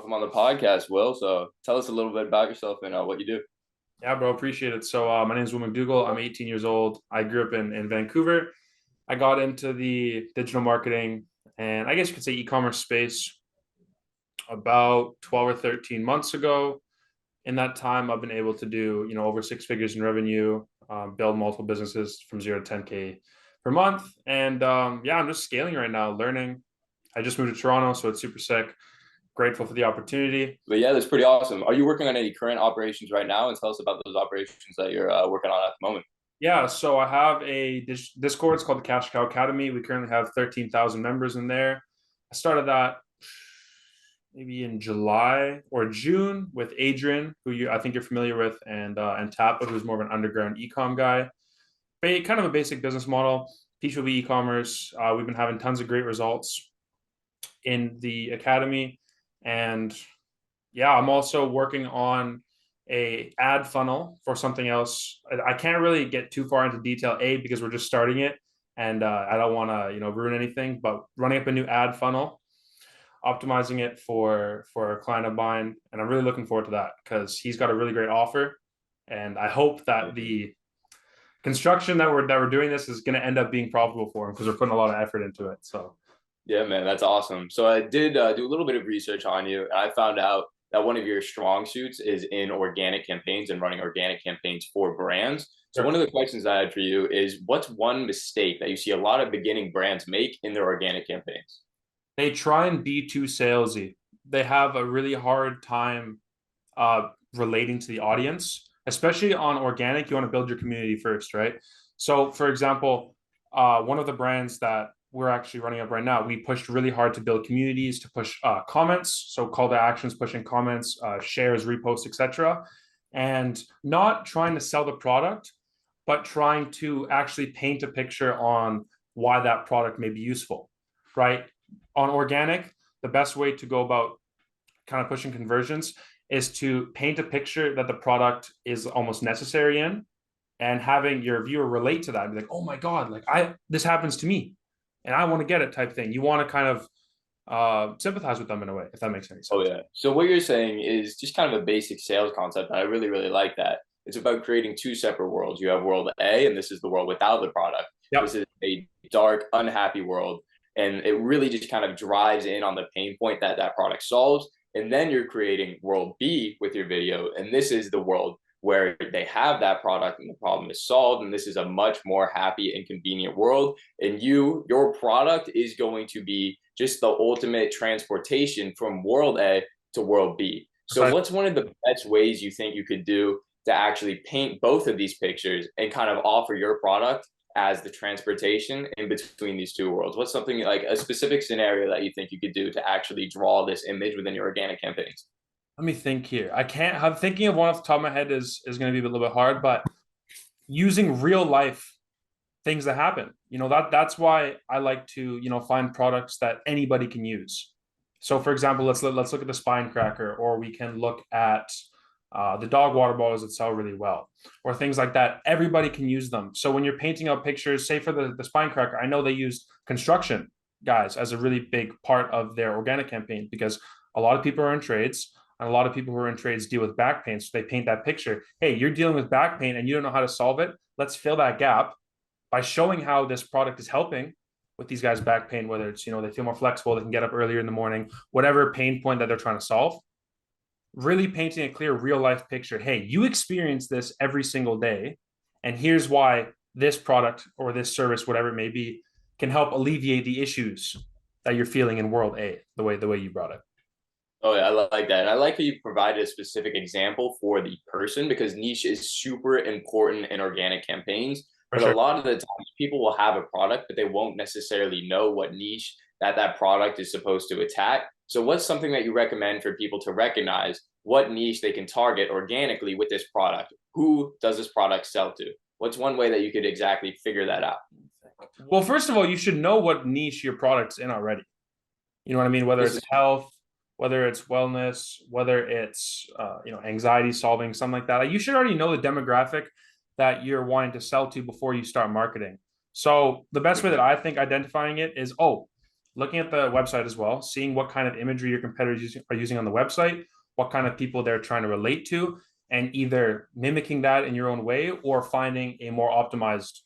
welcome on the podcast, Will. So tell us a little bit about yourself and what you do. Yeah, bro, appreciate it. So, my name is Will McDougall. I'm 18 years old. I grew up in Vancouver. I got into the digital marketing and I guess you could say e-commerce space about 12 or 13 months ago. In that time, I've been able to do, over six figures in revenue, build multiple businesses from 0 to 10K per month. And yeah, I'm just scaling right now, learning. I just moved to Toronto, so it's super sick. Grateful for the opportunity. But yeah, that's pretty awesome. Are you working on any current operations right now? And tell us about those operations that you're working on at the moment. Yeah, so I have a Discord. It's called the Cash Cow Academy. We currently have 13,000 members in there. I started that maybe in July or June with Adrian, I think you're familiar with, and Tappa, who's more of an underground ecom guy. Kind of a basic business model, teach will be e-commerce. We've been having tons of great results in the academy, and yeah, I'm also working on a ad funnel for something else. I can't really get too far into detail, because we're just starting it, and I don't want to ruin anything. But running up a new ad funnel, optimizing it for a client of mine, and I'm really looking forward to that because he's got a really great offer, and I hope that the construction that we're doing this is going to end up being profitable for him because we're putting a lot of effort into it. So Yeah, man, that's awesome. So I did do a little bit of research on you, and I found out that one of your strong suits is in organic campaigns and running organic campaigns for brands. So sure. one of the questions I had for you is, what's one mistake that you see a lot of beginning brands make in their organic campaigns? They try and be too salesy. They have a really hard time relating to the audience, especially on organic. You want to build your community first, right? So, for example, one of the brands that we're actually running up right now, we pushed really hard to build communities, to push comments, so call to actions, pushing comments, shares, reposts, etc., and not trying to sell the product, but trying to actually paint a picture on why that product may be useful, right? On organic, the best way to go about kind of pushing conversions is to paint a picture that the product is almost necessary in, and having your viewer relate to that and be like, oh my God, like this happens to me and I want to get it type thing. You want to kind of sympathize with them in a way, if that makes any Oh sense. yeah. So what you're saying is just kind of a basic sales concept, and I really, really like that. It's about creating two separate worlds. You have world A, and this is the world without the product. This Yep. is a dark, unhappy world, and it really just kind of drives in on the pain point that that product solves. And then you're creating world B with your video, and this is the world where they have that product and the problem is solved, and this is a much more happy and convenient world. And your product is going to be just the ultimate transportation from world A to world B. So Precisely. what's one of the best ways you think you could do to actually paint both of these pictures and kind of offer your product as the transportation in between these two worlds? What's something like a specific scenario that you think you could do to actually draw this image within your organic campaigns? Let me think here. I'm thinking of one off the top of my head is going to be a little bit hard, but using real life things that happen. That's why I like to, find products that anybody can use. So for example, let's look at the spine cracker, or we can look at the dog water bottles that sell really well, or things like that. Everybody can use them. So when you're painting out pictures, say for the spine cracker, I know they used construction guys as a really big part of their organic campaign because a lot of people are in trades. And a lot of people who are in trades deal with back pain. So they paint that picture. Hey, you're dealing with back pain and you don't know how to solve it. Let's fill that gap by showing how this product is helping with these guys' back pain, whether it's, they feel more flexible, they can get up earlier in the morning, whatever pain point that they're trying to solve, really painting a clear real life picture. Hey, you experience this every single day. And here's why this product or this service, whatever it may be, can help alleviate the issues that you're feeling in world A, the way you brought it. Oh yeah, I like that. And I like how you provided a specific example for the person because niche is super important in organic campaigns. For But a sure. lot of the times people will have a product, but they won't necessarily know what niche that product is supposed to attack. So what's something that you recommend for people to recognize what niche they can target organically with this product? Who does this product sell to? What's one way that you could exactly figure that out? Well, first of all, you should know what niche your product's in already. You know what I mean? Whether This it's is health, whether it's wellness, whether it's anxiety solving, something like that. Like, you should already know the demographic that you're wanting to sell to before you start marketing. So the best way that I think identifying it is, oh, looking at the website as well, seeing what kind of imagery your competitors are using on the website, what kind of people they're trying to relate to, and either mimicking that in your own way or finding a more optimized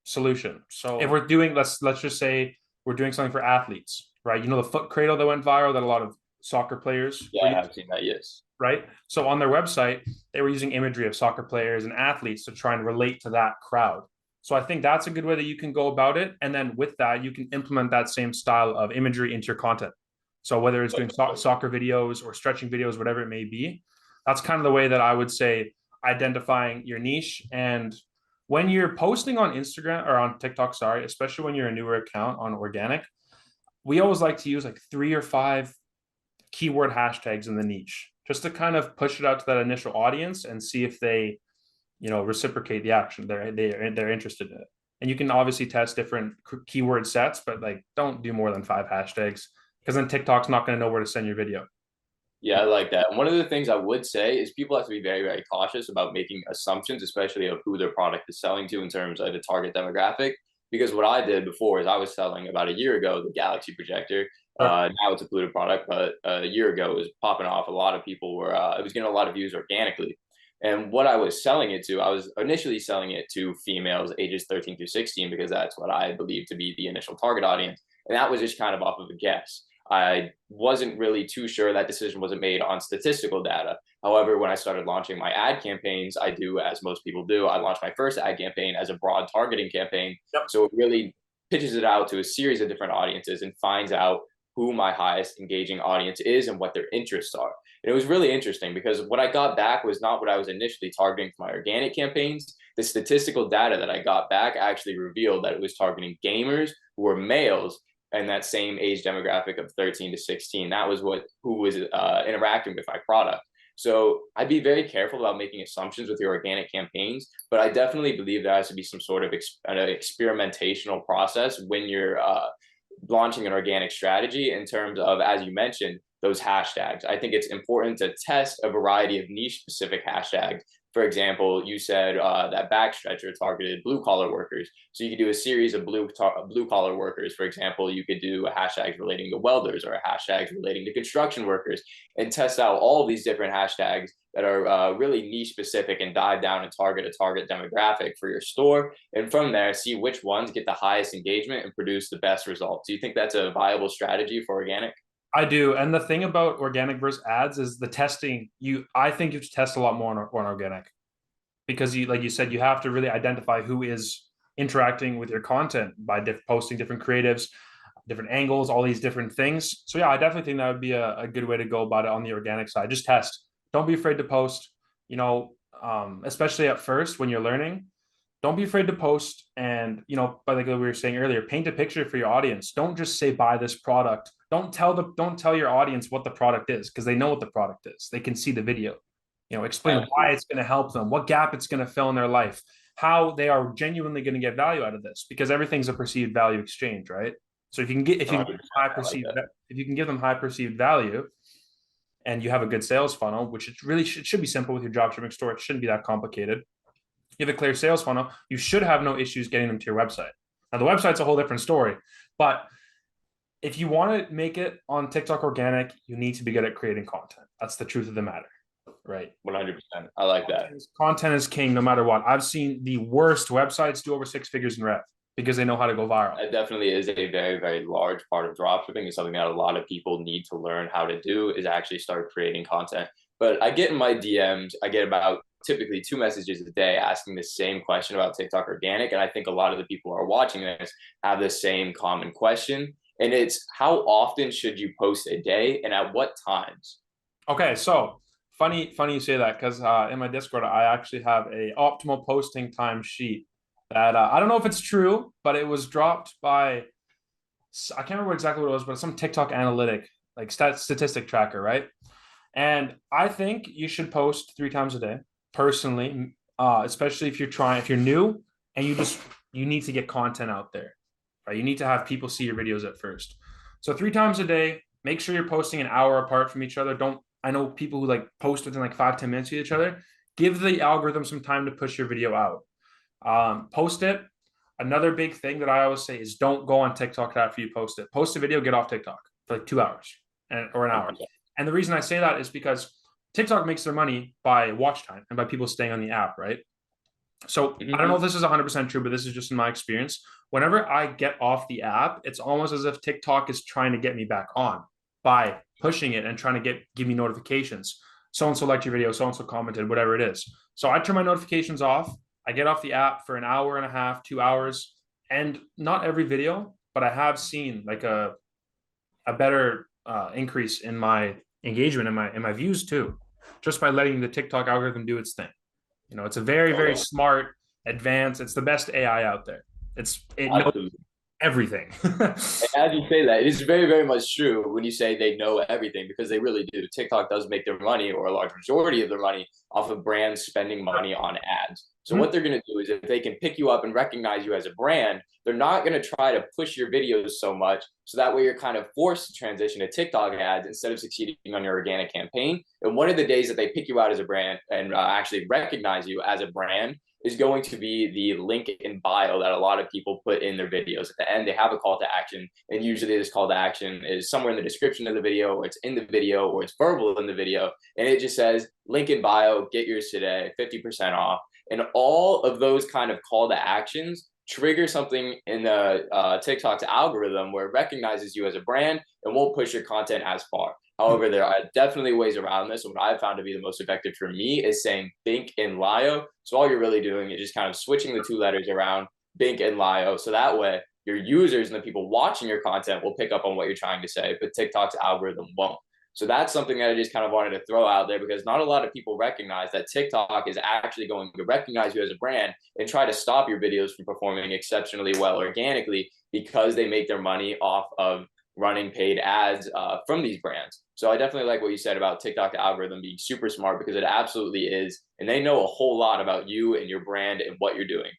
solution. So if we're doing, let's just say we're doing something for athletes, right? You know, the foot cradle that went viral that a lot of soccer players Yeah, were I using, have seen that. Yes. right? So on their website, they were using imagery of soccer players and athletes to try and relate to that crowd. So I think that's a good way that you can go about it. And then with that, you can implement that same style of imagery into your content. So whether it's doing soccer videos or stretching videos, whatever it may be, that's kind of the way that I would say identifying your niche. And when you're posting on Instagram or on TikTok, sorry, especially when you're a newer account on organic, we always like to use like 3 or 5 keyword hashtags in the niche just to kind of push it out to that initial audience and see if they, reciprocate the action. They're interested in it. And you can obviously test different keyword sets, but like don't do more than 5 hashtags because then TikTok's not going to know where to send your video. Yeah, I like that. One of the things I would say is people have to be very, very cautious about making assumptions, especially of who their product is selling to in terms of the target demographic. Because what I did before is I was selling about a year ago the Galaxy projector. Now it's a polluted product, but a year ago it was popping off. A lot of people were, it was getting a lot of views organically. And what I was selling it to, I was initially selling it to females ages 13 through 16 because that's what I believe to be the initial target audience. And that was just kind of off of a guess. I wasn't really too sure. That decision wasn't made on statistical data. However, when I started launching my ad campaigns, I do, as most people do, I launched my first ad campaign as a broad targeting campaign. Yep. So it really pitches it out to a series of different audiences and finds out who my highest engaging audience is and what their interests are. And it was really interesting because what I got back was not what I was initially targeting for my organic campaigns. The statistical data that I got back actually revealed that it was targeting gamers who were males and that same age demographic of 13 to 16. That was who was interacting with my product. So I'd be very careful about making assumptions with your organic campaigns, but I definitely believe there has to be some sort of experimentational process when you're launching an organic strategy in terms of, as you mentioned, those hashtags. I think it's important to test a variety of niche specific hashtags. For example, you said that backstretcher targeted blue collar workers. So you could do a series of blue collar workers. For example, you could do hashtags relating to welders or hashtags relating to construction workers and test out all of these different hashtags that are really niche specific and dive down and target a target demographic for your store. And from there, see which ones get the highest engagement and produce the best results. Do you think that's a viable strategy for organic? I do. And the thing about organic versus ads is the testing. I think you have to test a lot more on organic because like you said, you have to really identify who is interacting with your content by posting different creatives, different angles, all these different things. So yeah, I definitely think that would be a good way to go about it on the organic side. Just test. Don't be afraid to post, especially at first when you're learning. Don't be afraid to post and, but like we were saying earlier, paint a picture for your audience. Don't just say buy this product. Don't tell your audience what the product is because they know what the product is. They can see the video. Explain why it's going to help them, what gap it's going to fill in their life, how they are genuinely going to get value out of this because everything's a perceived value exchange, right? So if you can give them high perceived, if you can give them high perceived value and you have a good sales funnel, which it should be simple with your dropshipping store. It shouldn't be that complicated. You have a clear sales funnel, you should have no issues getting them to your website. Now, the website's a whole different story, but if you want to make it on TikTok organic, you need to be good at creating content. That's the truth of the matter, right? 100%. I like that. Content is king no matter what. I've seen the worst websites do over 6 figures in rev because they know how to go viral. It definitely is a very, very large part of dropshipping. It's something that a lot of people need to learn how to do is actually start creating content. But I get in my DMs, I get about typically 2 messages a day asking the same question about TikTok organic. And I think a lot of the people who are watching this have the same common question. And it's how often should you post a day and at what times? Okay, so funny you say that because in my Discord, I actually have a optimal posting time sheet that I don't know if it's true, but it was dropped by, I can't remember exactly what it was, but some TikTok analytic, like statistic tracker, right? And I think you should post 3 times a day personally, especially if you're new and you need to get content out there, right? You need to have people see your videos at first. So 3 times a day, make sure you're posting an hour apart from each other. I know people who like post within like 5-10 minutes with each other. Give the algorithm some time to push your video out. Post it. Another big thing that I always say is don't go on TikTok after you post it. Post a video, get off TikTok for like 2 hours or an hour. And the reason I say that is because TikTok makes their money by watch time and by people staying on the app, right? So I don't know if this is 100% true, but this is just in my experience. Whenever I get off the app, it's almost as if TikTok is trying to get me back on by pushing it and trying to give me notifications. So and so liked your video, so and so commented, whatever it is. So I turn my notifications off. I get off the app for an hour and a half, 2 hours, and not every video, but I have seen like a better increase in my engagement and my views too, just by letting the TikTok algorithm do its thing. You know, it's a very, very smart, advanced. It's the best AI out there. It knows everything. As you say that, it is very, very much true when you say they know everything, because they really do. TikTok does make their money, or a large majority of their money, off of brands spending money on ads. So what they're going to do is, if they can pick you up and recognize you as a brand, they're not going to try to push your videos so much. So that way you're kind of forced to transition to TikTok ads instead of succeeding on your organic campaign. And one of the days that they pick you out as a brand and actually recognize you as a brand is going to be the link in bio that a lot of people put in their videos. At the end, they have a call to action, and usually this call to action is somewhere in the description of the video, or it's in the video, or it's verbal in the video, and it just says, link in bio, get yours today, 50% off. And all of those kind of call to actions trigger something in the TikTok's algorithm where it recognizes you as a brand and won't push your content as far. However, there are definitely ways around this. And what I've found to be the most effective for me is saying Bink and Lio. So all you're really doing is just kind of switching the two letters around, Bink and Lio. So that way your users and the people watching your content will pick up on what you're trying to say, but TikTok's algorithm won't. So that's something that I just kind of wanted to throw out there, because not a lot of people recognize that TikTok is actually going to recognize you as a brand and try to stop your videos from performing exceptionally well organically, because they make their money off of running paid ads from these brands. So I definitely like what you said about TikTok algorithm being super smart, because it absolutely is. And they know a whole lot about you and your brand and what you're doing.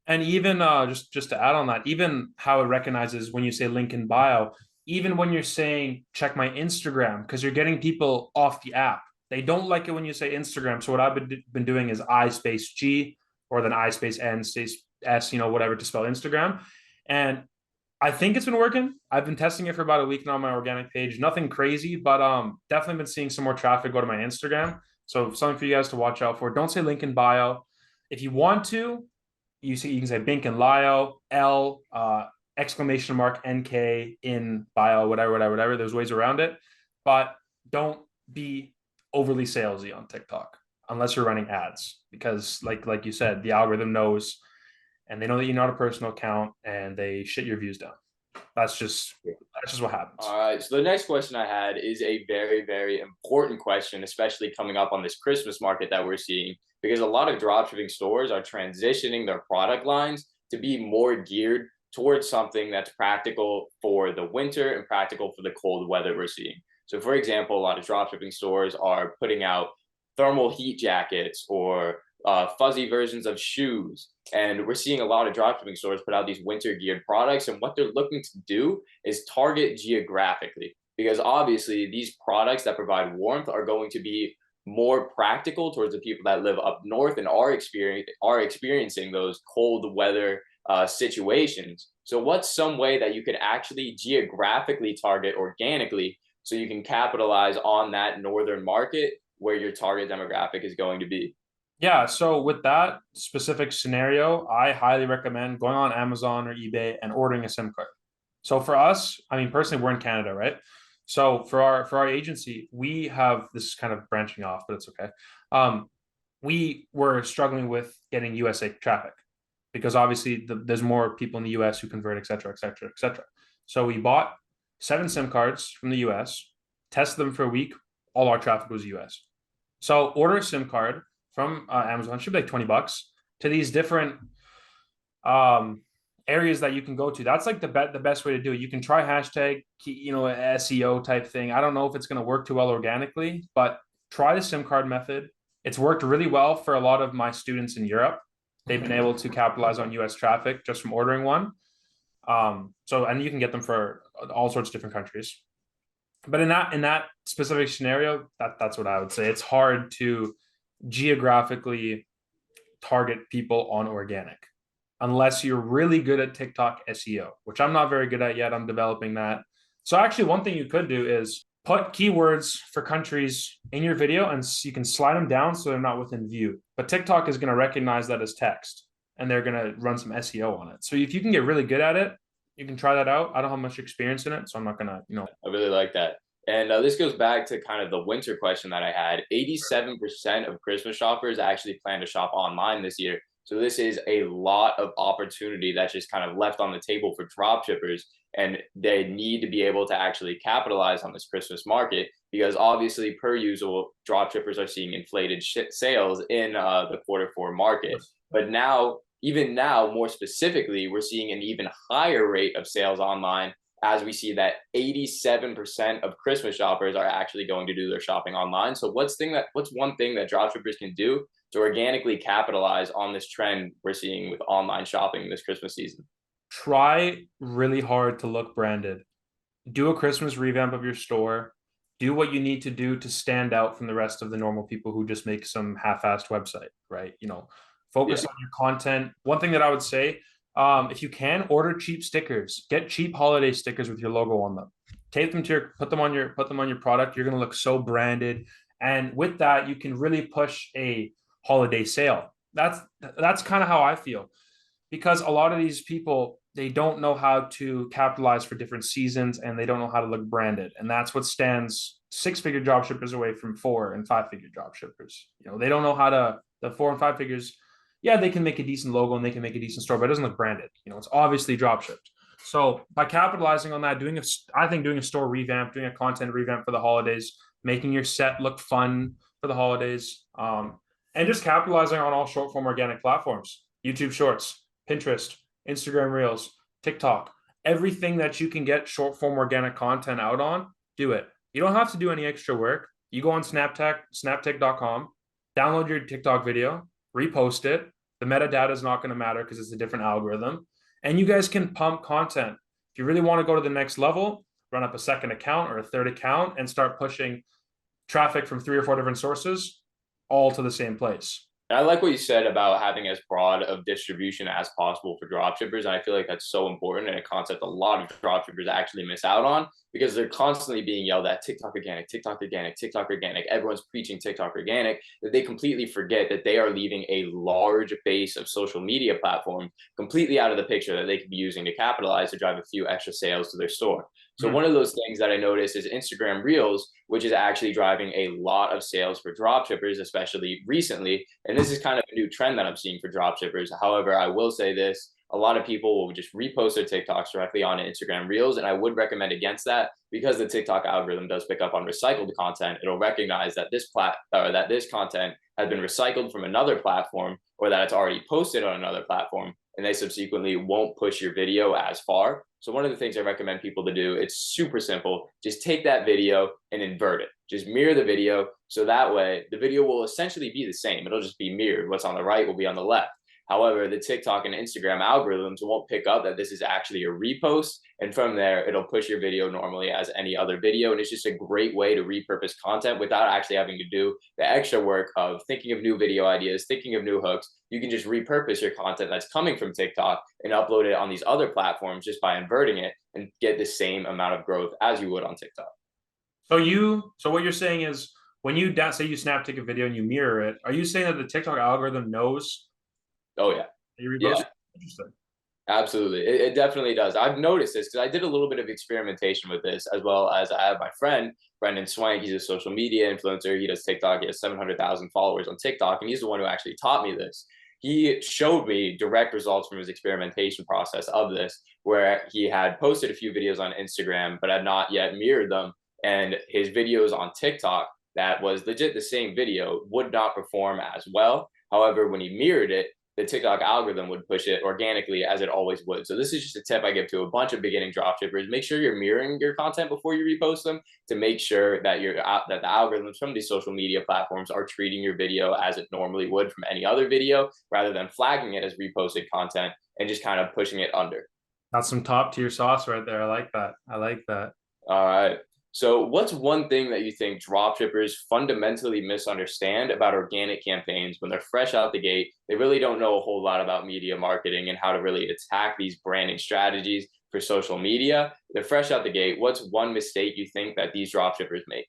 And even just to add on that, even how it recognizes when you say link in bio, even when you're saying check my Instagram, because you're getting people off the app. They don't like it when you say Instagram. So what I've been doing is I space G, or then I space N space S, whatever, to spell Instagram. And I think it's been working. I've been testing it for about a week now on my organic page. Nothing crazy, but definitely been seeing some more traffic go to my Instagram. So something for you guys to watch out for. Don't say link in bio. If you want to, you can say Bink and Lio, L, exclamation mark NK in bio, whatever. There's ways around it, but don't be overly salesy on TikTok unless you're running ads, because like you said, the algorithm knows, and they know that you're not a personal account, and they shit your views down. That's just what happens. All right. So the next question I had is a very, very important question, especially coming up on this Christmas market that we're seeing, because a lot of dropshipping stores are transitioning their product lines to be more geared towards something that's practical for the winter and practical for the cold weather we're seeing. So, for example, a lot of dropshipping stores are putting out thermal heat jackets, or fuzzy versions of shoes. And we're seeing a lot of dropshipping stores put out these winter geared products. And what they're looking to do is target geographically, because obviously these products that provide warmth are going to be more practical towards the people that live up north and are experiencing those cold weather situations. So what's some way that you could actually geographically target organically, so you can capitalize on that northern market where your target demographic is going to be? Yeah, so with that specific scenario, I highly recommend going on Amazon or eBay and ordering a SIM card. So for us, I mean, personally, we're in Canada, right? So for our agency, we have, this is kind of branching off, but it's okay. We were struggling with getting USA traffic, because obviously there's more people in the US who convert, et cetera, et cetera, et cetera. So we bought 7 SIM cards from the US, tested them for a week. All our traffic was US. So order a SIM card from Amazon, should be like $20, to these different areas that you can go to. That's like the best way to do it. You can try hashtag, SEO type thing. I don't know if it's going to work too well organically, but try the SIM card method. It's worked really well for a lot of my students in Europe. They've been able to capitalize on US traffic just from ordering one. And you can get them for all sorts of different countries. But in that specific scenario, that's what I would say. It's hard to geographically target people on organic. unless you're really good at TikTok SEO, which I'm not very good at yet. I'm developing that. So actually, one thing you could do is put keywords for countries in your video, and you can slide them down so they're not within view. But TikTok is going to recognize that as text, and they're going to run some SEO on it. So if you can get really good at it, you can try that out. I don't have much experience in it, so I'm not going to, I really like that. And this goes back to kind of the winter question that I had. 87% of Christmas shoppers actually plan to shop online this year. So this is a lot of opportunity that's just kind of left on the table for drop shippers. And they need to be able to actually capitalize on this Christmas market because obviously, per usual, drop shippers are seeing inflated sales in the Q4 market. But now, even now, more specifically, we're seeing an even higher rate of sales online as we see that 87% of Christmas shoppers are actually going to do their shopping online. So what's one thing that dropshippers can do to organically capitalize on this trend we're seeing with online shopping this Christmas season? Try really hard to look branded. Do a Christmas revamp of your store. Do what you need to do to stand out from the rest of the normal people who just make some half-assed website, right? Focus on your content. One thing that I would say, if you can, order cheap stickers. Get cheap holiday stickers with your logo on them. Tape them to put them on your product. You're going to look so branded, and with that, you can really push a holiday sale. That's kind of how I feel, because a lot of these people, they don't know how to capitalize for different seasons, and they don't know how to look branded. And that's what stands six-figure drop shippers away from 4 and 5-figure drop shippers. They don't know how to, the 4 and 5 figures. Yeah, they can make a decent logo and they can make a decent store, but it doesn't look branded. It's obviously drop shipped. So by capitalizing on that, I think doing a store revamp, doing a content revamp for the holidays, making your set look fun for the holidays, and just capitalizing on all short form organic platforms, YouTube Shorts, Pinterest, Instagram Reels, TikTok, everything that you can get short form organic content out on, do it. You don't have to do any extra work. You go on snaptech.com, download your TikTok video, repost it. The metadata is not going to matter because it's a different algorithm. And you guys can pump content. If you really want to go to the next level, run up a second account or a third account and start pushing traffic from 3 or 4 different sources all to the same place. And I like what you said about having as broad of distribution as possible for dropshippers. And I feel like that's so important and a concept a lot of dropshippers actually miss out on because they're constantly being yelled at TikTok organic, TikTok organic, TikTok organic. Everyone's preaching TikTok organic, that they completely forget that they are leaving a large base of social media platforms completely out of the picture that they could be using to capitalize to drive a few extra sales to their store. So one of those things that I noticed is Instagram Reels, which is actually driving a lot of sales for dropshippers, especially recently. And this is kind of a new trend that I'm seeing for dropshippers. However, I will say this, a lot of people will just repost their TikToks directly on Instagram Reels. And I would recommend against that because the TikTok algorithm does pick up on recycled content. It'll recognize that this content has been recycled from another platform or that it's already posted on another platform, and they subsequently won't push your video as far. So one of the things I recommend people to do, it's super simple. Just take that video and invert it. Just mirror the video. So that way the video will essentially be the same. It'll just be mirrored. What's on the right will be on the left. However, the TikTok and Instagram algorithms won't pick up that this is actually a repost. And from there, it'll push your video normally as any other video. And it's just a great way to repurpose content without actually having to do the extra work of thinking of new video ideas, thinking of new hooks. You can just repurpose your content that's coming from TikTok and upload it on these other platforms just by inverting it and get the same amount of growth as you would on TikTok. So what you're saying is when you say you snap take a video and you mirror it, are you saying that the TikTok algorithm knows? Oh yeah. Yeah. Interesting. Absolutely. It definitely does. I've noticed this because I did a little bit of experimentation with this, as well as I have my friend, Brendan Swank. He's a social media influencer. He does TikTok. He has 700,000 followers on TikTok. And he's the one who actually taught me this. He showed me direct results from his experimentation process of this, where he had posted a few videos on Instagram, but had not yet mirrored them. And his videos on TikTok, that was legit the same video, would not perform as well. However, when he mirrored it, the TikTok algorithm would push it organically as it always would. So this is just a tip I give to a bunch of beginning dropshippers. Make sure you're mirroring your content before you repost them to make sure that that the algorithms from these social media platforms are treating your video as it normally would from any other video, rather than flagging it as reposted content and just kind of pushing it under. That's some top tier sauce right there. I like that. All right. So, what's one thing that you think dropshippers fundamentally misunderstand about organic campaigns when they're fresh out the gate? They really don't know a whole lot about media marketing and how to really attack these branding strategies for social media. They're fresh out the gate. What's one mistake you think that these dropshippers make?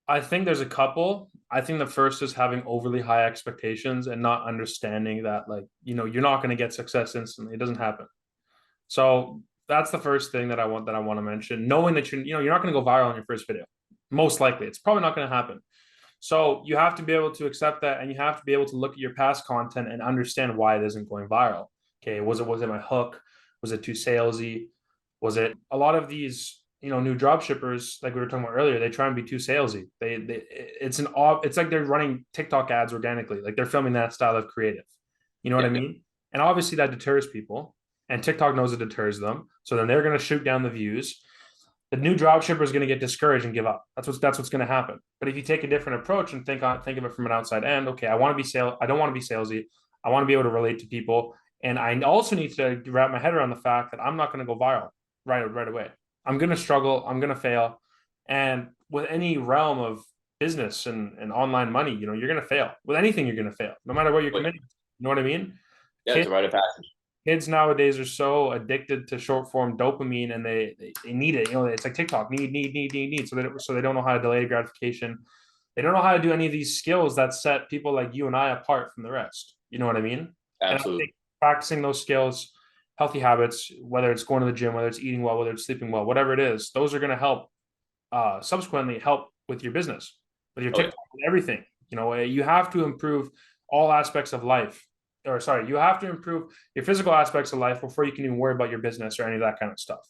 I think there's a couple. I think the first is having overly high expectations and not understanding that, like, you're not going to get success instantly. It doesn't happen. So that's the first thing that I want to mention. Knowing that you're not going to go viral on your first video. Most likely, it's probably not going to happen. So you have to be able to accept that, and you have to be able to look at your past content and understand why it isn't going viral. Okay, was it my hook? Was it too salesy? Was it a lot of these new drop shippers, like we were talking about earlier? They try and be too salesy. It's like they're running TikTok ads organically, like they're filming that style of creative. You know what I Yeah, mean? And obviously that deters people, and TikTok knows it deters them. So then they're going to shoot down the views. The new drop shipper is going to get discouraged and give up. That's what's going to happen. But if you take a different approach and think of it from an outside end, okay, I don't want to be salesy. I want to be able to relate to people, and I also need to wrap my head around the fact that I'm not going to go viral right away. I'm going to struggle. I'm going to fail, and with any realm of business and online money, you're going to fail. With anything, you're going to fail, no matter what you're but committing to. You know what I mean? yeah, it's a rite of passage. Kids nowadays are so addicted to short form dopamine, and they need it. It's like TikTok, need. So they don't know how to delay gratification. They don't know how to do any of these skills that set people like you and I apart from the rest. You know what I mean? And I Absolutely. think practicing those skills, healthy habits, whether it's going to the gym, whether it's eating well, whether it's sleeping well, whatever it is, those are going to help subsequently help with your business, with your Oh, yeah. TikTok, with everything. You have to improve all aspects of life. Or sorry, you have to improve your physical aspects of life before you can even worry about your business or any of that kind of stuff.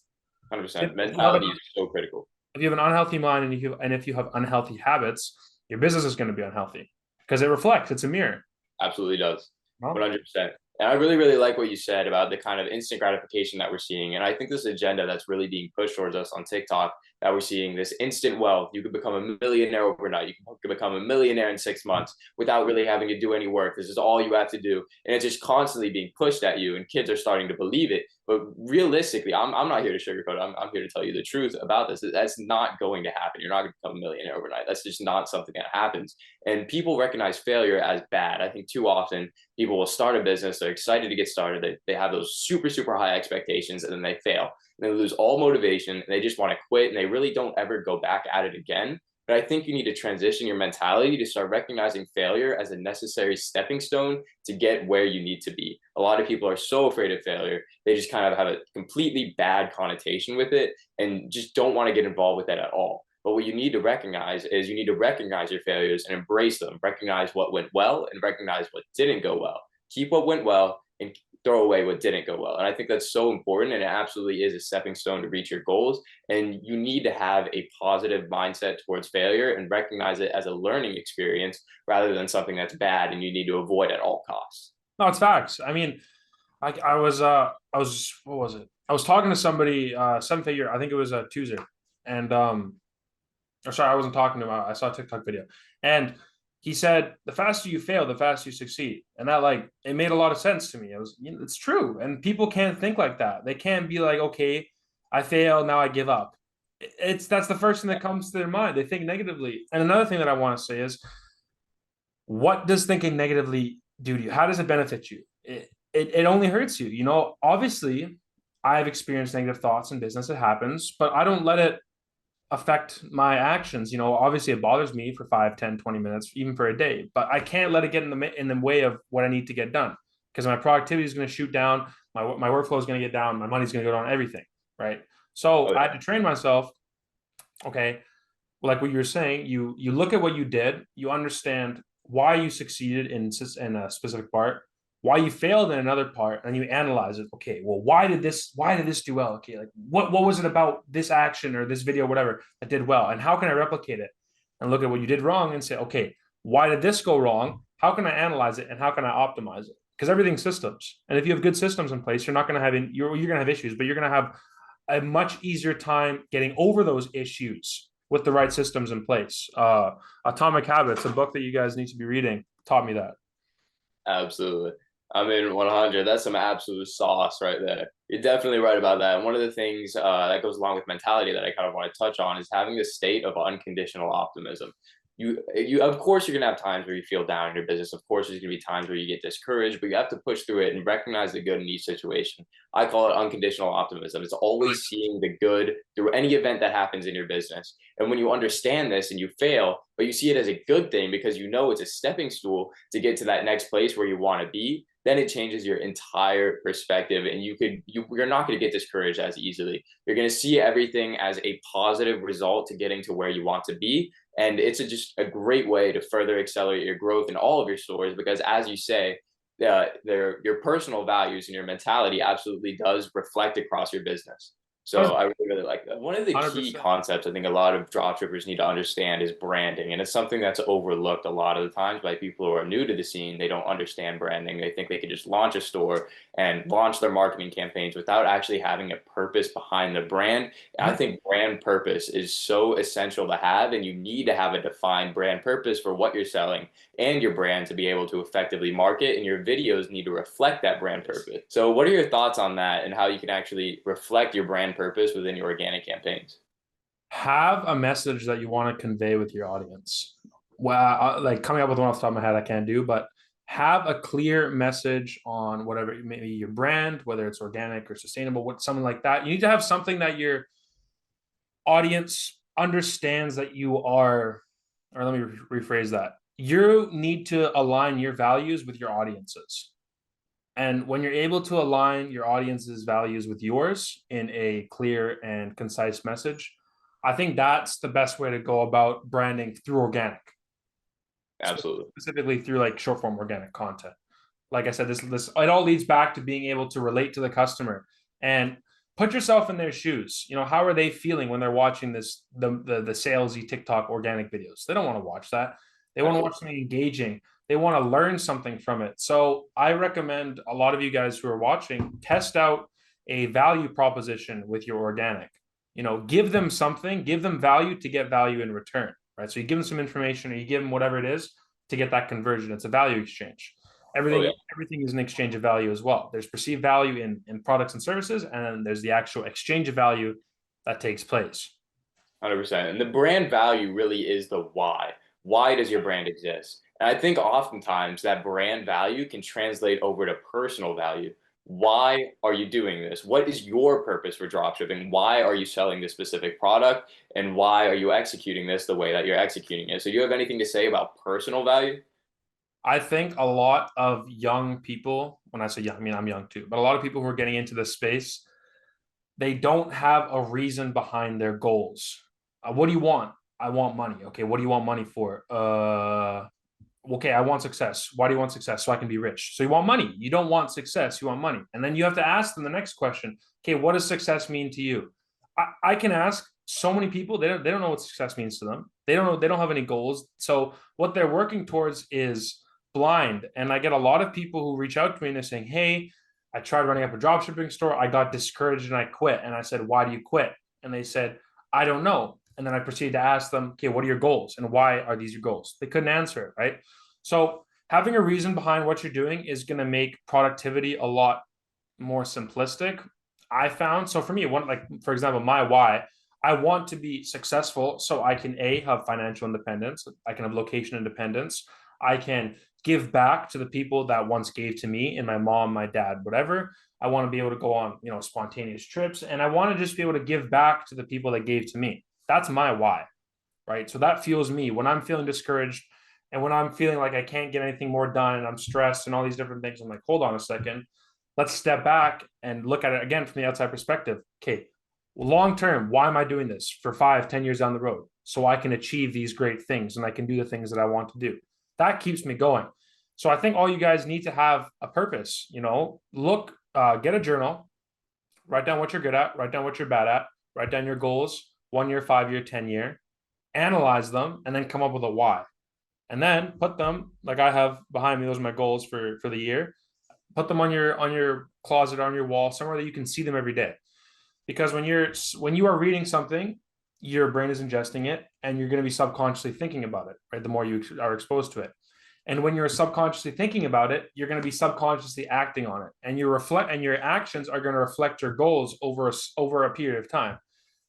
If 100%. you have, Mentality is so critical. if you have an unhealthy mind, and if you have unhealthy habits, your business is going to be unhealthy because it reflects. It's a mirror. Absolutely does. No? 100%. And I really, really like what you said about the kind of instant gratification that we're seeing. And I think this agenda that's really being pushed towards us on TikTok, that we're seeing this instant wealth. You could become a millionaire overnight. You can become a millionaire in 6 months without really having to do any work. This is all you have to do. And it's just constantly being pushed at you. And kids are starting to believe it. But realistically, I'm not here to sugarcoat it. I'm here to tell you the truth about this. That's not going to happen. You're not going to become a millionaire overnight. That's just not something that happens. And people recognize failure as bad. I think too often people will start a business. They're excited to get started. They have those super, super high expectations, and then they fail. And they lose all motivation, and they just want to quit, and they really don't ever go back at it again. But I think you need to transition your mentality to start recognizing failure as a necessary stepping stone to get where you need to be. A lot of people are so afraid of failure. They just kind of have a completely bad connotation with it and just don't want to get involved with it at all. But what you need to recognize is you need to recognize your failures and embrace them, recognize what went well and recognize what didn't go well. Keep what went well and throw away what didn't go well. And I think that's so important. And it absolutely is a stepping stone to reach your goals. And you need to have a positive mindset towards failure and recognize it as a learning experience rather than something that's bad and you need to avoid at all costs. No, it's facts. I mean, I was what was it? I was talking to somebody, seven figure. I think it was a Tuesday, and or sorry, I wasn't talking to him. I saw a TikTok video, and he said, "The faster you fail, the faster you succeed." And that, like, it made a lot of sense to me. It's true, and people can't think like that. They can't be like, "Okay, I fail, now I give up." That's the first thing that comes to their mind. They think negatively. And another thing that I want to say is, what does thinking negatively do to you? How does it benefit you? It only hurts you. Obviously, I've experienced negative thoughts in business. It happens, but I don't let it affect my actions. Obviously it bothers me for 5, 10, 20 minutes, even for a day, but I can't let it get in the way of what I need to get done, because my productivity is going to shoot down. My workflow is going to get down. My money's going to go down, everything. Right. So Oh, I yeah. had to train myself. Okay. Like what you were saying, you look at what you did, you understand why you succeeded in a specific part, why you failed in another part, and you analyze it. Okay, well, why did this do well? Okay, like what was it about this action or this video, whatever, that did well, and how can I replicate it? And look at what you did wrong and say, okay, why did this go wrong? How can I analyze it and how can I optimize it? Because everything's systems, and if you have good systems in place, you're not going to have you're going to have issues, but you're going to have a much easier time getting over those issues with the right systems in place. Atomic Habits, a book that you guys need to be reading, taught me that. Absolutely. I mean, 100. That's some absolute sauce right there. You're definitely right about that. And one of the things that goes along with mentality that I kind of want to touch on is having this state of unconditional optimism. Of course, you're gonna have times where you feel down in your business. Of course, there's gonna be times where you get discouraged, but you have to push through it and recognize the good in each situation. I call it unconditional optimism. It's always seeing the good through any event that happens in your business. And when you understand this and you fail, but you see it as a good thing because you know it's a stepping stool to get to that next place where you want to be, then it changes your entire perspective, and you're not going to get discouraged as easily. You're going to see everything as a positive result to getting to where you want to be, and it's just a great way to further accelerate your growth in all of your stores, because as you say, your personal values and your mentality absolutely does reflect across your business. So I really, really like that. One of the key 100%. concepts I think a lot of dropshippers need to understand is branding. And it's something that's overlooked a lot of the times by people who are new to the scene. They don't understand branding. They think they can just launch a store and launch their marketing campaigns without actually having a purpose behind the brand. I think brand purpose is so essential to have, and you need to have a defined brand purpose for what you're selling and your brand to be able to effectively market, and your videos need to reflect that brand purpose. So what are your thoughts on that and how you can actually reflect your brand purpose within your organic campaigns? Have a message that you want to convey with your audience. Well, like coming up with one off the top of my head, I can't do, but have a clear message on whatever, maybe your brand, whether it's organic or sustainable, what something like that. You need to have something that your audience understands that you are, or let me rephrase that. You need to align your values with your audiences. And when you're able to align your audience's values with yours in a clear and concise message, I think that's the best way to go about branding through organic, Absolutely. specifically through like short form organic content. Like I said, this it all leads back to being able to relate to the customer and put yourself in their shoes. You know, how are they feeling when they're watching the salesy TikTok organic videos? They don't want to watch that. They want to watch Absolutely. something engaging. They want to learn something from it. So I recommend a lot of you guys who are watching test out a value proposition with your organic. You know, give them something, give them value to get value in return, right? So you give them some information or you give them whatever it is to get that conversion. It's a value exchange. Oh yeah. Everything is an exchange of value as well. There's perceived value in products and services, and then there's the actual exchange of value that takes place. 100%. And the brand value really is the why. Why does your brand exist? And I think oftentimes that brand value can translate over to personal value. Why are you doing this? What is your purpose for dropshipping? Why are you selling this specific product? And why are you executing this the way that you're executing it? So, do you have anything to say about personal value? I think a lot of young people, when I say young, I mean I'm young too, but a lot of people who are getting into this space, they don't have a reason behind their goals. What do you want? I want money. Okay, what do you want money for? Okay, I want success. Why do you want success? So I can be rich. So you want money. You don't want success. You want money. And then you have to ask them the next question. Okay, what does success mean to you? I can ask so many people. They don't know what success means to them. They don't know. They don't have any goals. So what they're working towards is blind. And I get a lot of people who reach out to me and they're saying, "Hey, I tried running up a dropshipping store. I got discouraged and I quit." And I said, "Why do you quit?" And they said, "I don't know." And then I proceeded to ask them, "Okay, what are your goals and why are these your goals?" They couldn't answer it, right? So having a reason behind what you're doing is going to make productivity a lot more simplistic. I found so for me, one like for example, my why, I want to be successful so I can a have financial independence, I can have location independence, I can give back to the people that once gave to me, and my mom, my dad, whatever. I want to be able to go on, spontaneous trips, and I want to just be able to give back to the people that gave to me. That's my why, right? So that fuels me when I'm feeling discouraged and when I'm feeling like I can't get anything more done and I'm stressed and all these different things. I'm like, hold on a second. Let's step back and look at it again from the outside perspective. Okay, long term, why am I doing this for 5, 10 years down the road? So I can achieve these great things and I can do the things that I want to do. That keeps me going. So I think all you guys need to have a purpose, get a journal, write down what you're good at, write down what you're bad at, write down your goals, 1 year, 5 year, 10 year, analyze them, and then come up with a why. And then put them like I have behind me. Those are my goals for the year. Put them on your closet, on your wall, somewhere that you can see them every day. Because when you are reading something, your brain is ingesting it, and you're going to be subconsciously thinking about it. Right, the more you are exposed to it. And when you're subconsciously thinking about it, you're going to be subconsciously acting on it, and your actions are going to reflect your goals over a period of time,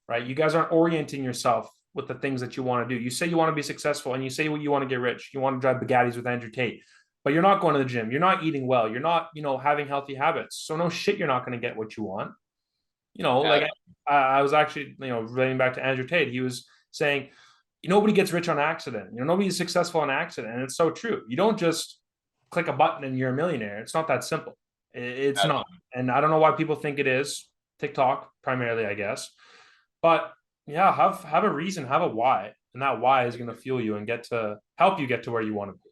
right? You guys aren't orienting yourself with the things that you want to do. You say you want to be successful, and you say you want to get rich. You want to drive Bugattis with Andrew Tate, but you're not going to the gym. You're not eating well. You're not, having healthy habits. So no shit, you're not going to get what you want. Yeah, Like I was actually, relating back to Andrew Tate. He was saying, nobody gets rich on accident. Nobody is successful on accident. And it's so true. You don't just click a button and you're a millionaire. It's not that simple. It's not. And I don't know why people think it is. TikTok, primarily, I guess. But yeah, have a reason, have a why. And that why is going to fuel you and help you get to where you want to be.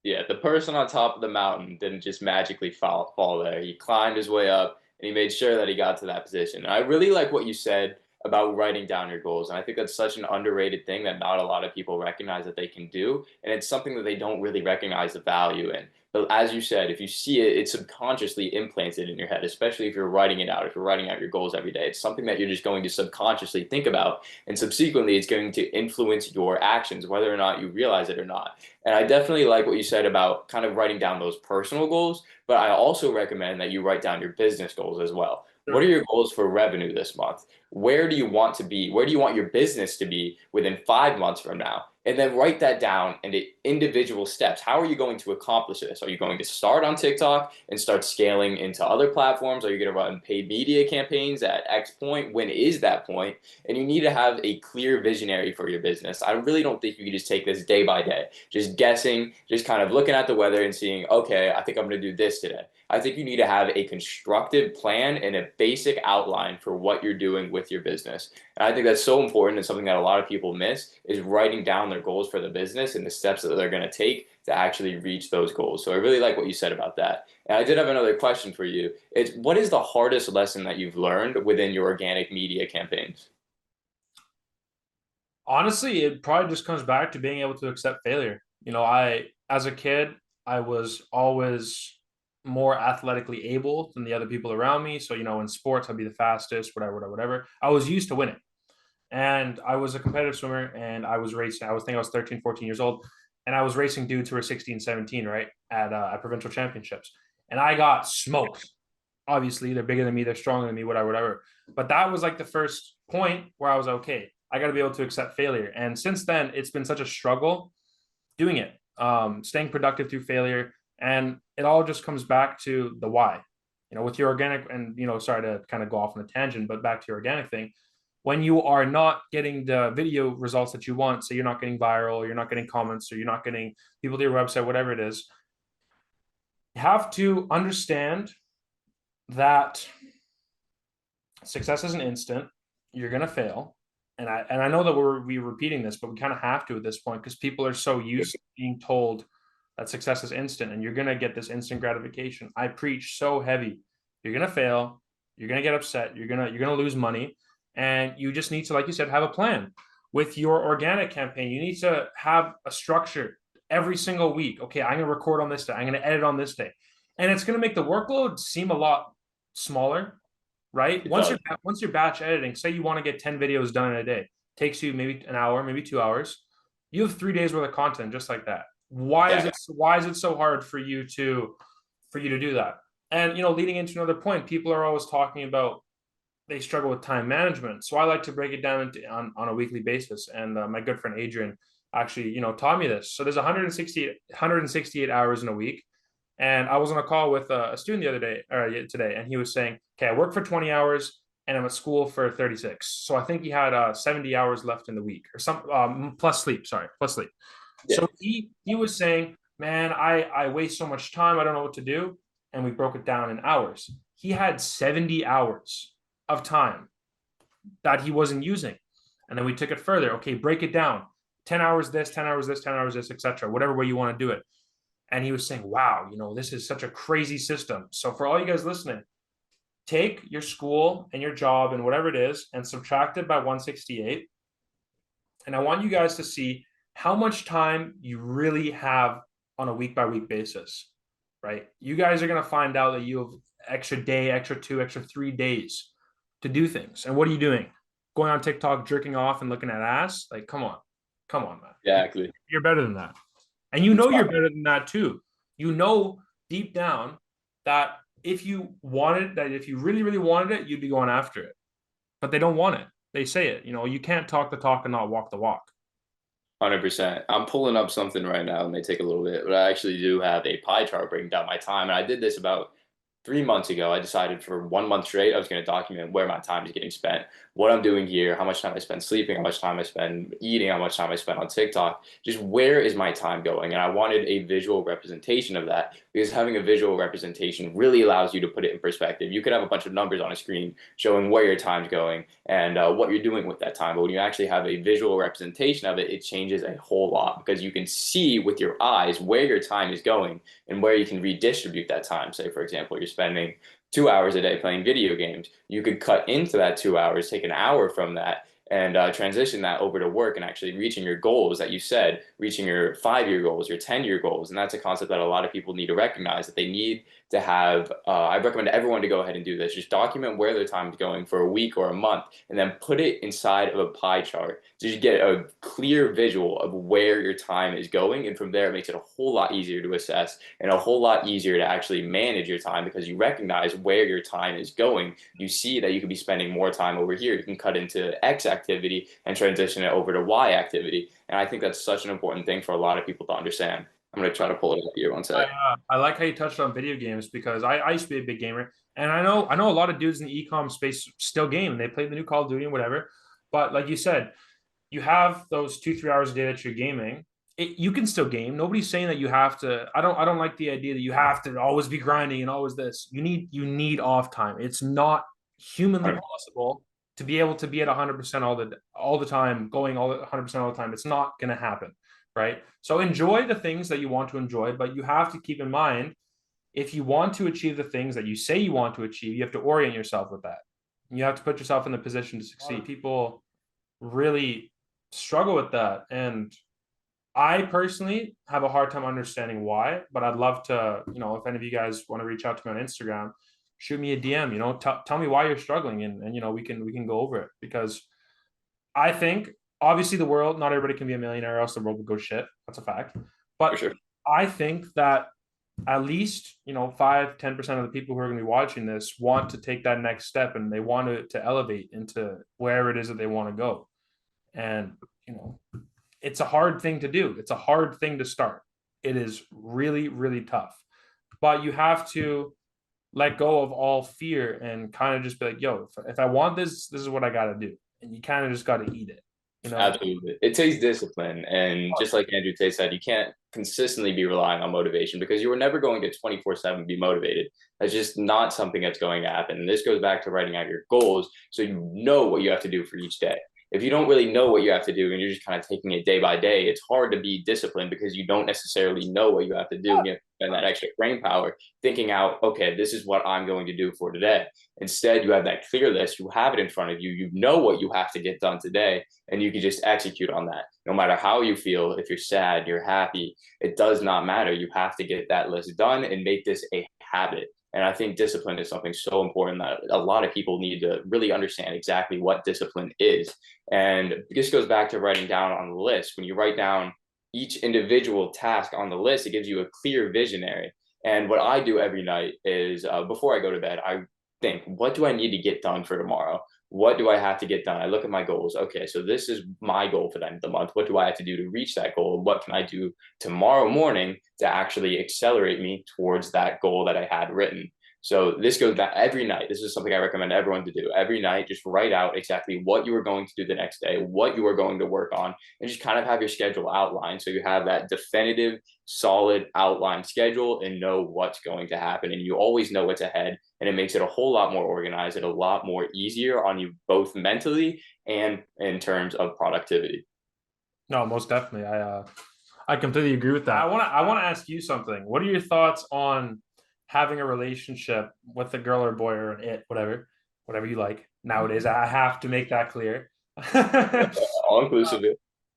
yeah, the person on top of the mountain didn't just magically fall there. He climbed his way up and he made sure that he got to that position. And I really like what you said about writing down your goals. And I think that's such an underrated thing that not a lot of people recognize that they can do. And it's something that they don't really recognize the value in. But as you said, if you see it, it's subconsciously implanted in your head, especially if you're writing it out, if you're writing out your goals every day. It's something that you're just going to subconsciously think about. And subsequently, it's going to influence your actions, whether or not you realize it or not. And I definitely like what you said about kind of writing down those personal goals, but I also recommend that you write down your business goals as well. What are Sure. your goals for revenue this month? Where do you want to be? Where do you want your business to be within 5 months from now? And then write that down into individual steps. How are you going to accomplish this? Are you going to start on TikTok and start scaling into other platforms? Are you going to run paid media campaigns at X point? When is that point? And you need to have a clear visionary for your business. I really don't think you can just take this day by day, just guessing, just kind of looking at the weather and seeing, okay, I think I'm going to do this today. I think you need to have a constructive plan and a basic outline for what you're doing with your business. And I think that's so important and something that a lot of people miss is writing down their goals for the business and the steps that they're going to take to actually reach those goals. So I really like what you said about that. And I did have another question for you. It's what is the hardest lesson that you've learned within your organic media campaigns? Honestly, it probably just comes back to being able to accept failure. As a kid, I was always more athletically able than the other people around me. So, in sports, I'd be the fastest, whatever, whatever, whatever. I was used to winning. And I was a competitive swimmer and I was racing. I was 13, 14 years old. And I was racing dudes who were 16, 17, right? At provincial championships. And I got smoked. Obviously, they're bigger than me, they're stronger than me, whatever, whatever. But that was like the first point where I was okay. I got to be able to accept failure. And since then, it's been such a struggle doing it, staying productive through failure. And it all just comes back to the why. With your organic, and, sorry to kind of go off on a tangent, but back to your organic thing, when you are not getting the video results that you want, so you're not getting viral, or you're not getting comments, or you're not getting people to your website, whatever it is, you have to understand that success isn't instant. You're gonna fail, and I know that we're repeating this, but we kind of have to at this point because people are so used to being told that success is instant and you're gonna get this instant gratification. I preach so heavy. You're gonna fail. You're gonna get upset. You're gonna lose money, and you just need to, like you said, have a plan. With your organic campaign, you need to have a structure every single week. Okay, I'm gonna record on this day. I'm gonna edit on this day, and it's gonna make the workload seem a lot smaller, right? It does. Once you're batch editing, say you want to get 10 videos done in a day, takes you maybe an hour, maybe 2 hours. You have 3 days worth of content just like that. Yeah. Why is it so hard for you to do that? And leading into another point, people are always talking about they struggle with time management. So I like to break it down on a weekly basis. And my good friend Adrian actually, taught me this. So there's 168 hours in a week. And I was on a call with a student the other day, or today, and he was saying, okay, I work for 20 hours and I'm at school for 36. So I think he had 70 hours left in the week or some plus sleep, sorry, plus sleep. Yeah. So he was saying, man, I waste so much time. I don't know what to do. And we broke it down in hours. He had 70 hours of time that he wasn't using. And then we took it further. Okay, break it down. 10 hours this, 10 hours this, 10 hours this, etc. Whatever way you want to do it. And he was saying, wow, this is such a crazy system. So for all you guys listening, take your school and your job and whatever it is and subtract it by 168. And I want you guys to see how much time you really have on a week by week basis, right? You guys are going to find out that you have extra day, extra 2, extra 3 days to do things. And what are you doing? Going on TikTok, jerking off and looking at ass? Like, come on, man. Exactly. You're better than that. And you know you're better than that too. You know deep down that if you really, really wanted it, you'd be going after it. But they don't want it. They say it. You can't talk the talk and not walk the walk. 100%. I'm pulling up something right now. It may take a little bit, but I actually do have a pie chart breaking down my time. And I did this about 3 months ago. I decided for 1 month straight, I was going to document where my time is getting spent, what I'm doing here, how much time I spend sleeping, how much time I spend eating, how much time I spend on TikTok, just where is my time going? And I wanted a visual representation of that because having a visual representation really allows you to put it in perspective. You could have a bunch of numbers on a screen showing where your time's going and what you're doing with that time. But when you actually have a visual representation of it, it changes a whole lot because you can see with your eyes where your time is going and where you can redistribute that time. Say, for example, you're spending 2 hours a day playing video games. You could cut into that 2 hours, take an hour from that, and transition that over to work and actually reaching your goals that you said, reaching your 5 year goals, your 10 year goals. And that's a concept that a lot of people need to recognize that they need to have. I recommend everyone to go ahead and do this. Just document where their time is going for a week or a month, and then put it inside of a pie chart so you get a clear visual of where your time is going. And from there, it makes it a whole lot easier to assess and a whole lot easier to actually manage your time because you recognize where your time is going. You see that you could be spending more time over here. You can cut into X activity and transition it over to Y activity. And I think that's such an important thing for a lot of people to understand. I'm going to try to pull it up here one sec. I like how you touched on video games because I used to be a big gamer, and I know a lot of dudes in the e-com space still game. They play the new Call of Duty and whatever. But like you said, you have those 2-3 hours a day that you're gaming. You can still game. Nobody's saying that you have to. I don't like the idea that you have to always be grinding and always this. You need off time. It's not humanly possible to be able to be at 100% all the time, going all 100% all the time. It's not going to happen, right? So enjoy the things that you want to enjoy, but you have to keep in mind if you want to achieve the things that you say you want to achieve, you have to orient yourself with that. You have to put yourself in the position to succeed. People really struggle with that. And I personally have a hard time understanding why, but I'd love to, if any of you guys want to reach out to me on Instagram, shoot me a DM, tell me why you're struggling and we can go over it because I think obviously the world, not everybody can be a millionaire or else the world would go shit. That's a fact. For But sure. I think that at least, 5-10% of the people who are going to be watching this want to take that next step and they want to elevate into wherever it is that they want to go. And, it's a hard thing to do. It's a hard thing to start. It is really, really tough. But you have to let go of all fear and kind of just be like, yo, if I want this, this is what I got to do. And you kind of just got to eat it. Absolutely. It takes discipline. And just like Andrew Tate said, you can't consistently be relying on motivation because you are never going to 24/7 be motivated. That's just not something that's going to happen. And this goes back to writing out your goals so you know what you have to do for each day. If you don't really know what you have to do and you're just kind of taking it day by day, it's hard to be disciplined because you don't necessarily know what you have to do. You have to spend that extra brain power thinking out, okay, this is what I'm going to do for today. Instead, you have that clear list, you have it in front of you, you know what you have to get done today, and you can just execute on that. No matter how you feel, if you're sad, you're happy, it does not matter. You have to get that list done and make this a habit. And I think discipline is something so important that a lot of people need to really understand exactly what discipline is. And this goes back to writing down on the list. When you write down each individual task on the list, it gives you a clear visionary. And what I do every night is before I go to bed, I think, what do I need to get done for tomorrow? What do I have to get done? I look at my goals. Okay, so this is my goal for the end of the month. What do I have to do to reach that goal? What can I do tomorrow morning to actually accelerate me towards that goal that I had written? So this goes back every night. This is something I recommend everyone to do. Every night, just write out exactly what you are going to do the next day, what you are going to work on, and just kind of have your schedule outlined so you have that definitive, solid outline schedule and know what's going to happen. And you always know what's ahead. And it makes it a whole lot more organized and a lot more easier on you both mentally and in terms of productivity. No, most definitely. I completely agree with that. I want to ask you something. What are your thoughts on having a relationship with a girl or boy or an it, whatever you like nowadays? I have to make that clear. All inclusive.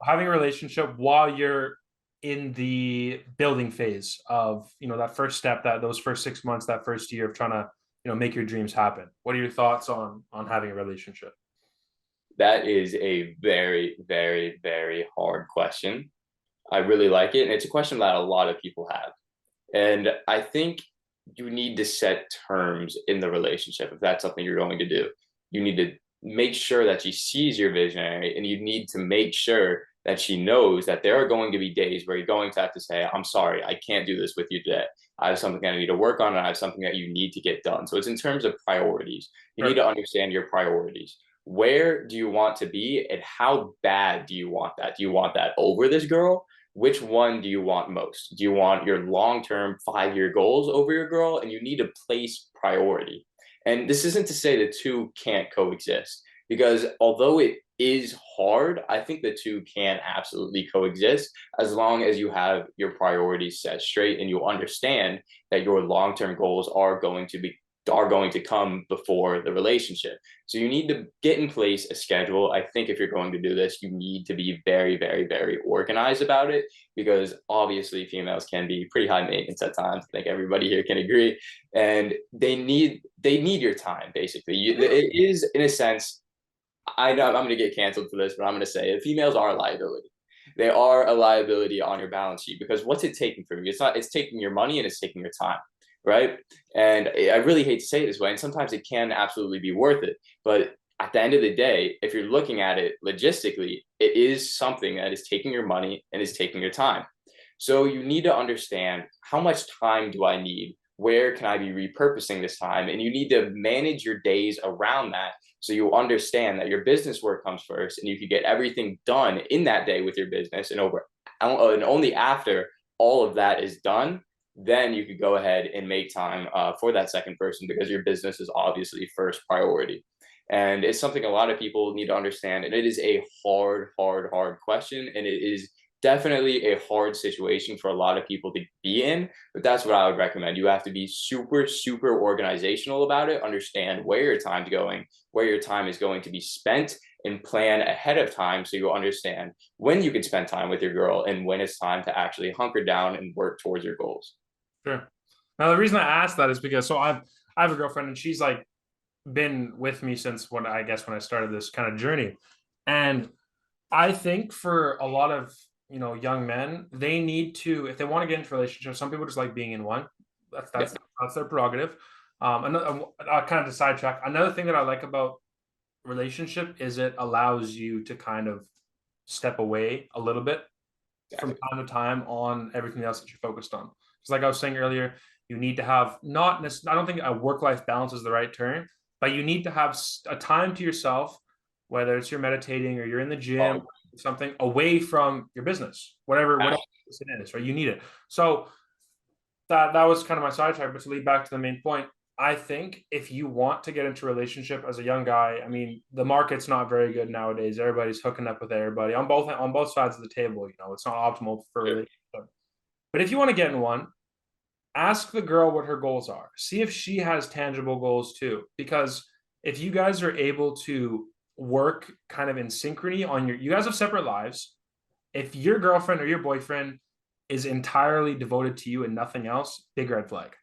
Having a relationship while you're in the building phase of that first step, that those first 6 months, that first year of trying to make your dreams happen. What are your thoughts on having a relationship? That is a very, very, very hard question. I really like it. And it's a question that a lot of people have. And I think you need to set terms in the relationship if that's something you're going to do. You need to make sure that she sees your visionary, and you need to make sure that she knows that there are going to be days where you're going to have to say, I'm sorry, I can't do this with you today. I have something that I need to work on, and I have something that you need to get done. So it's in terms of priorities. You need Sure. to understand your priorities. Where do you want to be, and how bad do you want that? Do you want that over this girl? Which one do you want most? Do you want your long-term 5-year goals over your girl? And you need to place priority. And this isn't to say the two can't coexist, because although it is hard, I think the two can absolutely coexist as long as you have your priorities set straight and you understand that your long-term goals are going to come before the relationship. So you need to get in place a schedule. I think if you're going to do this, you need to be very, very, very organized about it, because obviously females can be pretty high maintenance at times. I think everybody here can agree, and they need your time basically. It is in a sense. I know I'm going to get canceled for this, but I'm going to say it. Females are a liability. They are a liability on your balance sheet, because what's it taking from you? It's taking your money and it's taking your time, right? And I really hate to say it this way, and sometimes it can absolutely be worth it. But at the end of the day, if you're looking at it logistically, it is something that is taking your money and is taking your time. So you need to understand, how much time do I need? Where can I be repurposing this time? And you need to manage your days around that, so you understand that your business work comes first, and you can get everything done in that day with your business. And only after all of that is done, then you could go ahead and make time for that second person, because your business is obviously first priority. And it's something a lot of people need to understand. And it is a hard, hard, hard question. And it is definitely a hard situation for a lot of people to be in. But that's what I would recommend. You have to be super, super organizational about it, understand where your time's going, where your time is going to be spent, and plan ahead of time so you understand when you can spend time with your girl and when it's time to actually hunker down and work towards your goals. Sure. Now the reason I asked that is because I have a girlfriend and she's like been with me since when I started this kind of journey. And I think for a lot of young men, they need to, if they want to get into a relationship, some people just like being in one. That's Yeah, that's that's their prerogative. I'll kind of to sidetrack. Another thing that I like about relationship is it allows you to kind of step away a little bit from exactly. time to time on everything else that you're focused on. Because like I was saying earlier, you need to have not I don't think a work-life balance is the right term, but you need to have a time to yourself, whether it's you're meditating or you're in the gym, Oh, something away from your business, whatever it is, right? You need it. So that was kind of my sidetrack, but to lead back to the main point, I think if you want to get into a relationship as a young guy, I mean, the market's not very good nowadays. Everybody's hooking up with everybody on both sides of the table. It's not optimal for a sure. relationship. But if you want to get in one, ask the girl what her goals are. See if she has tangible goals too. Because if you guys are able to work kind of in synchrony on you guys have separate lives. If your girlfriend or your boyfriend is entirely devoted to you and nothing else, big red flag.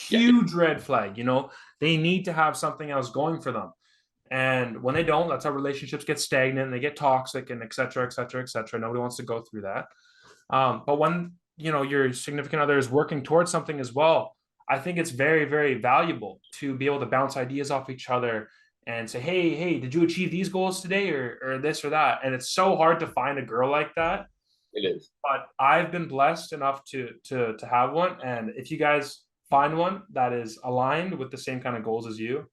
Yeah, Huge red flag. They need to have something else going for them. And when they don't, that's how relationships get stagnant and they get toxic and et cetera, et cetera, et cetera. Nobody wants to go through that. But when your significant other is working towards something as well, I think it's very, very valuable to be able to bounce ideas off each other and say, hey, did you achieve these goals today or this or that? And it's so hard to find a girl like that. it is. But I've been blessed enough to have one. And if you guys find one that is aligned with the same kind of goals as you,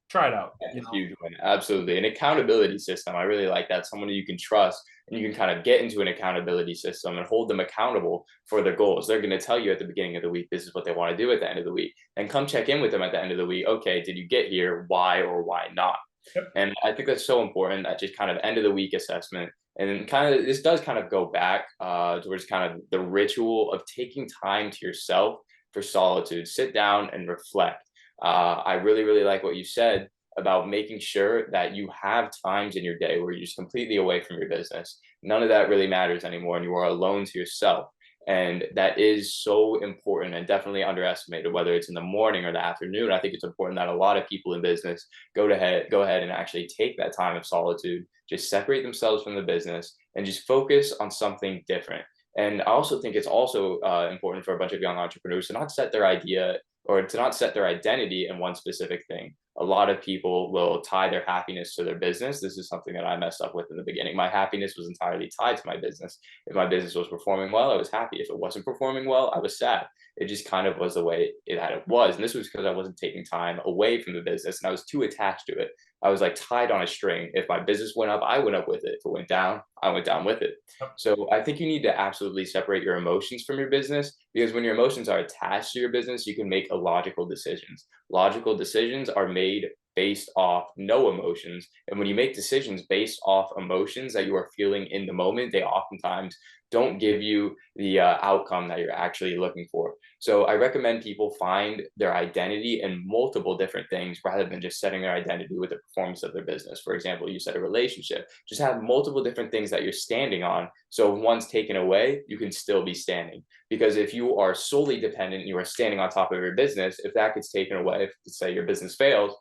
try it out. That's a huge win. Absolutely. An accountability system. I really like that. Someone you can trust, and you can kind of get into an accountability system and hold them accountable for their goals. They're going to tell you at the beginning of the week, this is what they want to do at the end of the week. And come check in with them at the end of the week. Okay, did you get here? Why or why not? Yep. And I think that's so important, that just kind of end of the week assessment. And kind of this does kind of go back towards kind of the ritual of taking time to yourself for solitude. Sit down and reflect. I really, really like what you said about making sure that you have times in your day where you're just completely away from your business. None of that really matters anymore, and you are alone to yourself. And that is so important and definitely underestimated, whether it's in the morning or the afternoon. I think it's important that a lot of people in business go ahead and actually take that time of solitude, just separate themselves from the business and just focus on something different. And I also think it's also important for a bunch of young entrepreneurs to not set their idea or to not set their identity in one specific thing. A lot of people will tie their happiness to their business. This is something that I messed up with in the beginning. My happiness was entirely tied to my business. If my business was performing well, I was happy. If it wasn't performing well, I was sad. It just kind of was the way it was. And this was because I wasn't taking time away from the business and I was too attached to it. I was like tied on a string. If my business went up, I went up with it. If it went down, I went down with it. So I think you need to absolutely separate your emotions from your business, because when your emotions are attached to your business, you can make illogical decisions. Logical decisions are made based off no emotions. And when you make decisions based off emotions that you are feeling in the moment, they oftentimes don't give you the outcome that you're actually looking for. So I recommend people find their identity in multiple different things rather than just setting their identity with the performance of their business. For example, you said a relationship, just have multiple different things that you're standing on. So if one's taken away, you can still be standing. Because if you are solely dependent, you are standing on top of your business, if that gets taken away, if say your business fails,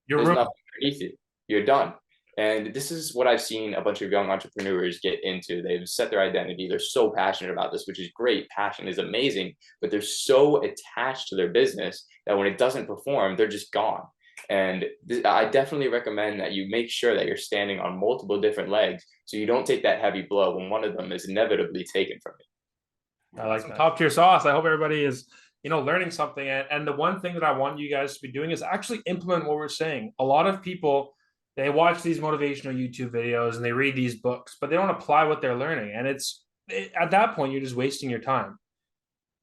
You're there's ruined. nothing underneath you. You're done. And this is what I've seen a bunch of young entrepreneurs get into. They've set their identity. They're so passionate about this, which is great. Passion is amazing, but they're so attached to their business that when it doesn't perform, they're just gone. And I definitely recommend that you make sure that you're standing on multiple different legs so you don't take that heavy blow when one of them is inevitably taken from you. I like some top tier sauce. I hope everybody is, learning something. And the one thing that I want you guys to be doing is actually implement what we're saying. A lot of people, they watch these motivational YouTube videos and they read these books, but they don't apply what they're learning. And at that point, you're just wasting your time.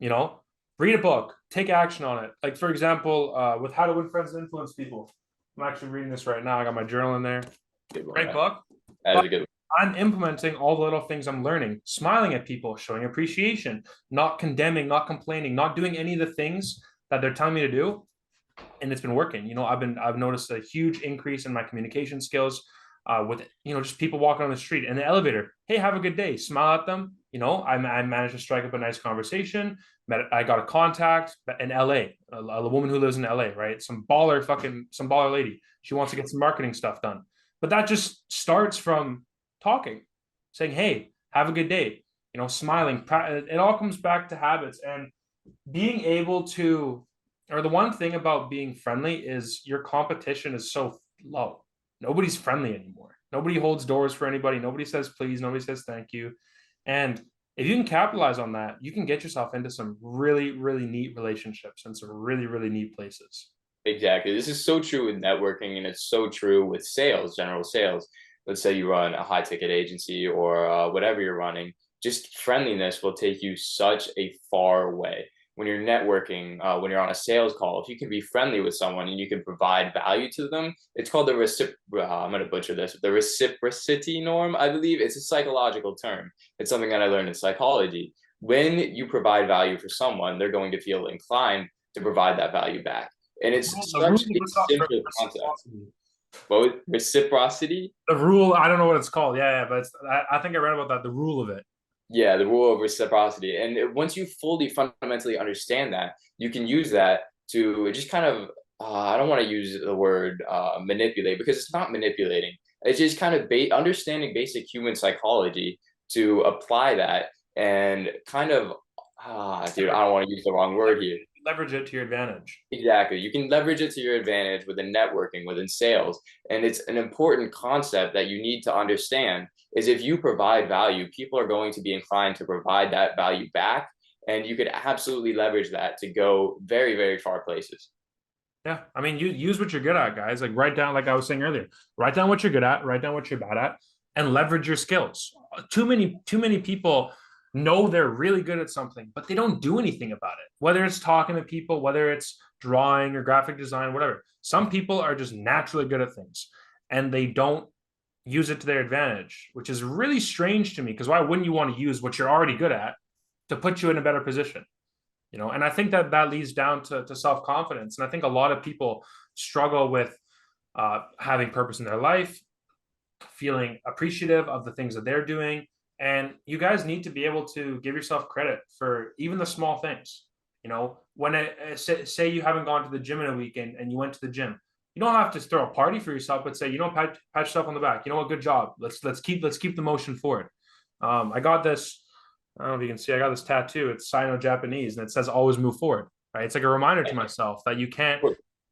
You know, read a book, take action on it. Like, for example, with How to Win Friends and Influence People. I'm actually reading this right now. I got my journal in there. Great book. That is a good one. I'm implementing all the little things I'm learning, smiling at people, showing appreciation, not condemning, not complaining, not doing any of the things that they're telling me to do. And it's been working. I've noticed a huge increase in my communication skills with, just people walking on the street in the elevator. Hey, have a good day. Smile at them. I managed to strike up a nice conversation. I got a contact in LA, a woman who lives in LA, right? Some baller lady. She wants to get some marketing stuff done. But that just starts from talking, saying, hey, have a good day, smiling. It all comes back to habits and being able to, or the one thing about being friendly is your competition is so low. Nobody's friendly anymore. Nobody holds doors for anybody. Nobody says please. Nobody says thank you. And if you can capitalize on that, you can get yourself into some really, really neat relationships and some really, really neat places. Exactly. This is so true with networking, and it's so true with sales, general sales. Let's say you run a high ticket agency or whatever you're running, just friendliness will take you such a far way. When you're networking, when you're on a sales call, if you can be friendly with someone and you can provide value to them, it's called I'm going to butcher this, the reciprocity norm, I believe. It's a psychological term. It's something that I learned in psychology. When you provide value for someone, they're going to feel inclined to provide that value back. And it's such a simple concept. Both reciprocity. The rule, I don't know what it's called. Yeah, but I think I read about that. The rule of it. Yeah, the rule of reciprocity. And once you fully fundamentally understand that, you can use that to just kind of, I don't want to use the word manipulate, because it's not manipulating. It's just kind of understanding basic human psychology to apply that and kind of, dude, I don't want to use the wrong word here. Leverage it to your advantage. Exactly. You can leverage it to your advantage within networking, within sales. And it's an important concept that you need to understand is if you provide value, people are going to be inclined to provide that value back. And you could absolutely leverage that to go very, very far places. Yeah. I mean, you use what you're good at, guys. Like write down, like I was saying earlier, write down what you're good at, write down what you're bad at, and leverage your skills. Too many people know they're really good at something, but they don't do anything about it. Whether it's talking to people, whether it's drawing or graphic design, whatever. Some people are just naturally good at things and they don't use it to their advantage, which is really strange to me, because why wouldn't you want to use what you're already good at to put you in a better position? And I think that leads down to self-confidence. And I think a lot of people struggle with having purpose in their life, feeling appreciative of the things that they're doing, And you guys need to be able to give yourself credit for even the small things. You know, when say you haven't gone to the gym in a weekend and you went to the gym, you don't have to throw a party for yourself, but say, pat yourself on the back. You know what? Good job. Let's keep the motion forward. I got this. I don't know if you can see. I got this tattoo. It's Sino-Japanese, and it says "always move forward." Right? It's like a reminder to myself that you can't.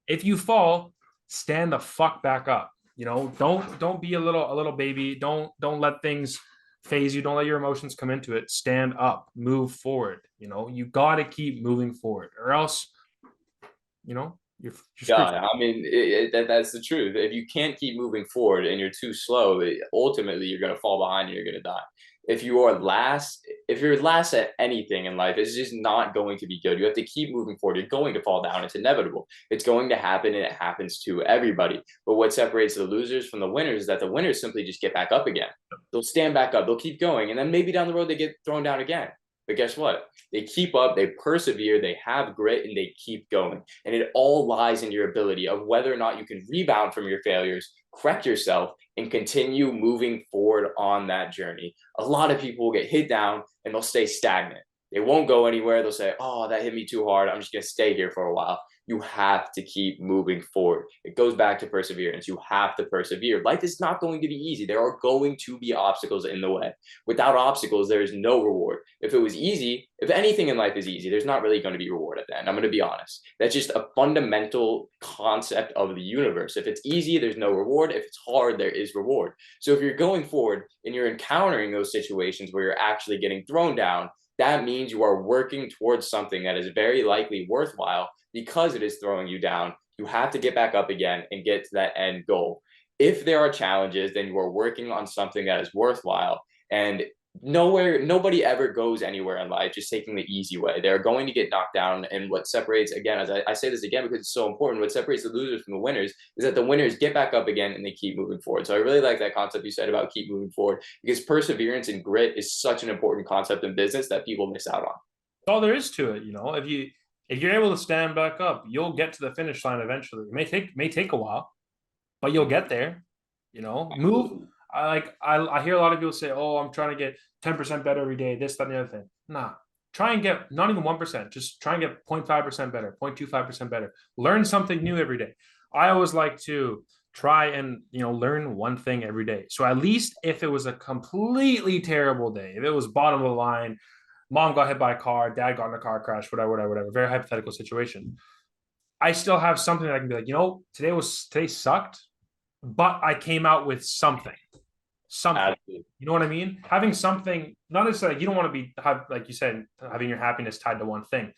If you fall, stand the fuck back up. You know, don't be a little baby. Don't let things phase you. Don't let your emotions come into it. Stand up, move forward. You know, you got to keep moving forward, or else, you're Yeah, screwed. I mean that's the truth. If you can't keep moving forward and you're too slow, ultimately you're gonna fall behind and you're gonna die. If you are last, if you're last at anything in life, it's just not going to be good. You have to keep moving forward. You're going to fall down. It's inevitable. It's going to happen, and it happens to everybody. But what separates the losers from the winners is that the winners simply just get back up again. They'll stand back up. They'll keep going, and then maybe down the road they get thrown down again. But guess what? They keep up, they persevere, they have grit, and they keep going. And it all lies in your ability of whether or not you can rebound from your failures, correct yourself, and continue moving forward on that journey. A lot of people will get hit down and they'll stay stagnant. They won't go anywhere. They'll say, oh, that hit me too hard. I'm just going to stay here for a while. You have to keep moving forward. It goes back to perseverance. You have to persevere. Life is not going to be easy. There are going to be obstacles in the way. Without obstacles, there is no reward. If it was easy, if anything in life is easy, there's not really going to be reward at the end. I'm going to be honest. That's just a fundamental concept of the universe. If it's easy, there's no reward. If it's hard, there is reward. So if you're going forward and you're encountering those situations where you're actually getting thrown down, that means you are working towards something that is very likely worthwhile because it is throwing you down. You have to get back up again and get to that end goal. If there are challenges, then you are working on something that is worthwhile. And nobody ever goes anywhere in life just taking the easy way. They're going to get knocked down. And what separates, again, as I say this again because it's so important, what separates the losers from the winners is that the winners get back up again and they keep moving forward. So I really like that concept you said about keep moving forward, because perseverance and grit is such an important concept in business that people miss out on. All there is to it. If you're able to stand back up, you'll get to the finish line eventually. It may take a while, but you'll get there. Move. I hear a lot of people say, "Oh, I'm trying to get 10% better every day." This, that, and the other thing. Nah, try and get not even 1%. Just try and get 0.5% better, 0.25% better. Learn something new every day. I always like to try and learn one thing every day. So at least if it was a completely terrible day, if it was bottom of the line, mom got hit by a car, dad got in a car crash, whatever, very hypothetical situation. I still have something that I can be like, today sucked, but I came out with something. Something. Absolutely. You know what I mean? Having something, not necessarily you don't want to like you said, having your happiness tied to one thing,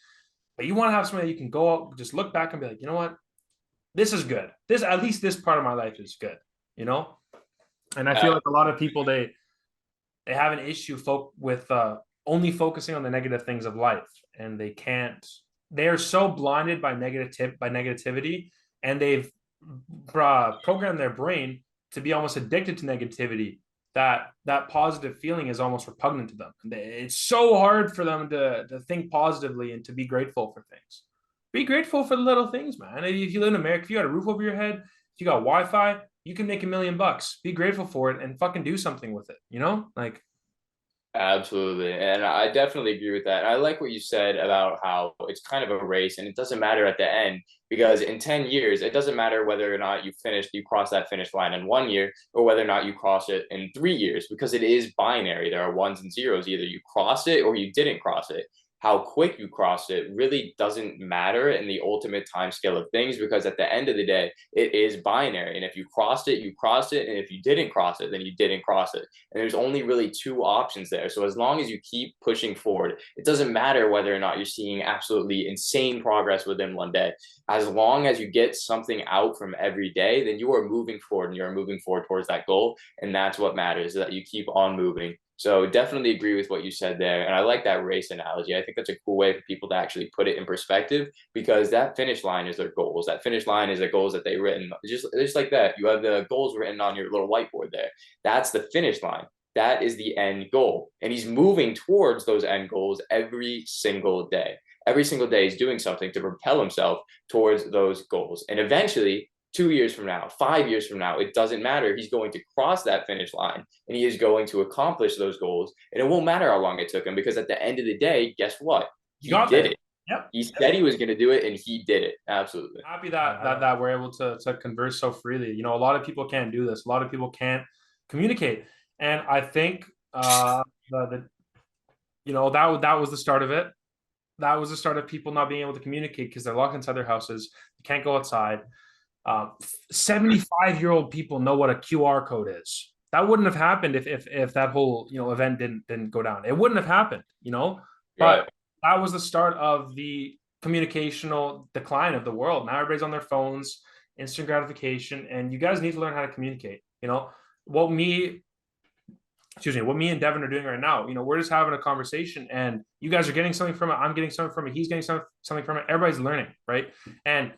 but you want to have something that you can go out, just look back and be like, you know what? This is good. At least this part of my life is good, you know? And I feel like a lot of people they have an issue with only focusing on the negative things of life, and they are so blinded by negativity, and they've programmed their brain to be almost addicted to negativity, that positive feeling is almost repugnant to them. It's so hard for them to think positively and to be grateful for things. Be grateful for the little things, man. If you live in America, if you got a roof over your head, if you got Wi-Fi, you can make $1,000,000. Be grateful for it and fucking do something with it. Like, Absolutely. And I definitely agree with that. I like what you said about how it's kind of a race and it doesn't matter at the end, because in 10 years, it doesn't matter whether or not you cross that finish line in 1 year or whether or not you cross it in 3 years, because it is binary. There are ones and zeros. Either you cross it or you didn't cross it. How quick you cross it really doesn't matter in the ultimate time scale of things, because at the end of the day, it is binary. And if you crossed it, you crossed it. And if you didn't cross it, then you didn't cross it. And there's only really two options there. So as long as you keep pushing forward, it doesn't matter whether or not you're seeing absolutely insane progress within one day. As long as you get something out from every day, then you are moving forward and you're moving forward towards that goal. And that's what matters, that you keep on moving. So definitely agree with what you said there. And I like that race analogy. I think that's a cool way for people to actually put it in perspective, because that finish line is their goals. That finish line is the goals that they've written. Just like that. You have the goals written on your little whiteboard there. That's the finish line. That is the end goal. And he's moving towards those end goals every single day. Every single day he's doing something to propel himself towards those goals. And eventually 2 years from now, 5 years from now, it doesn't matter. He's going to cross that finish line and he is going to accomplish those goals. And it won't matter how long it took him, because at the end of the day, guess what? You He got did there. it. Yep. He said he was going to do it and he did it. Absolutely. Happy that we're able to converse so freely. You know, a lot of people can't do this. A lot of people can't communicate, and I think the you know that was the start of it. That was the start of people not being able to communicate because they're locked inside their houses. They can't go outside. 75-year-old people know what a QR code is. That wouldn't have happened if that whole event didn't go down. It wouldn't have happened, Right. But that was the start of the communicational decline of the world. Now everybody's on their phones, instant gratification, and you guys need to learn how to communicate. What me what me and Devin are doing right now. We're just having a conversation, and you guys are getting something from it. I'm getting something from it. He's getting something from it. Everybody's learning, right? And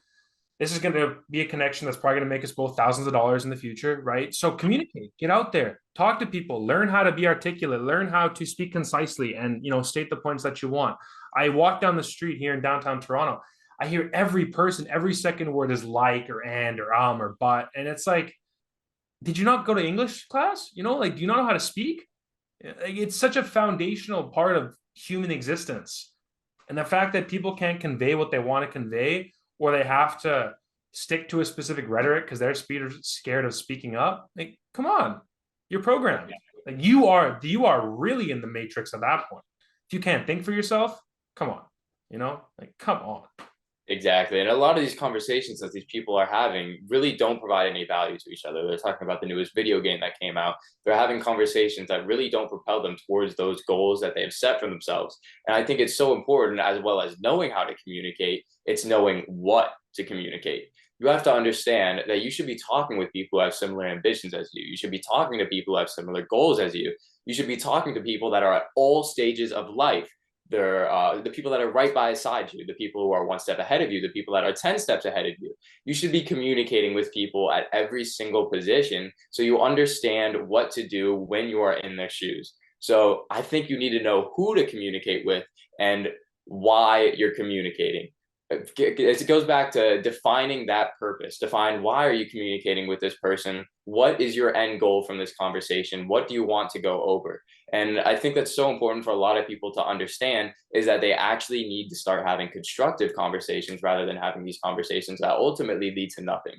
this is going to be a connection that's probably going to make us both thousands of dollars in the future, right? So communicate, get out there, talk to people, learn how to be articulate, learn how to speak concisely, and state the points that you want. I walk down the street here in downtown Toronto. I hear every person, every second word is like or and or or but, and it's like, did you not go to English class? Like, do you not know how to speak? Like, it's such a foundational part of human existence. And the fact that people can't convey what they want to convey, or they have to stick to a specific rhetoric because they're scared of speaking up. Like, come on, you're programmed. Like, you are really in the matrix at that point. If you can't think for yourself, come on, like, come on. Exactly. And a lot of these conversations that these people are having really don't provide any value to each other. They're talking about the newest video game that came out. They're having conversations that really don't propel them towards those goals that they have set for themselves. And I think it's so important, as well as knowing how to communicate, it's knowing what to communicate. You have to understand that you should be talking with people who have similar ambitions as you. You should be talking to people who have similar goals as you. You should be talking to people that are at all stages of life. They're the people that are right by side you, the people who are one step ahead of you, the people that are 10 steps ahead of you. You should be communicating with people at every single position so you understand what to do when you are in their shoes. So I think you need to know who to communicate with and why you're communicating. It goes back to defining that purpose. Define, why are you communicating with this person? What is your end goal from this conversation? What do you want to go over? And I think that's so important for a lot of people to understand, is that they actually need to start having constructive conversations rather than having these conversations that ultimately lead to nothing.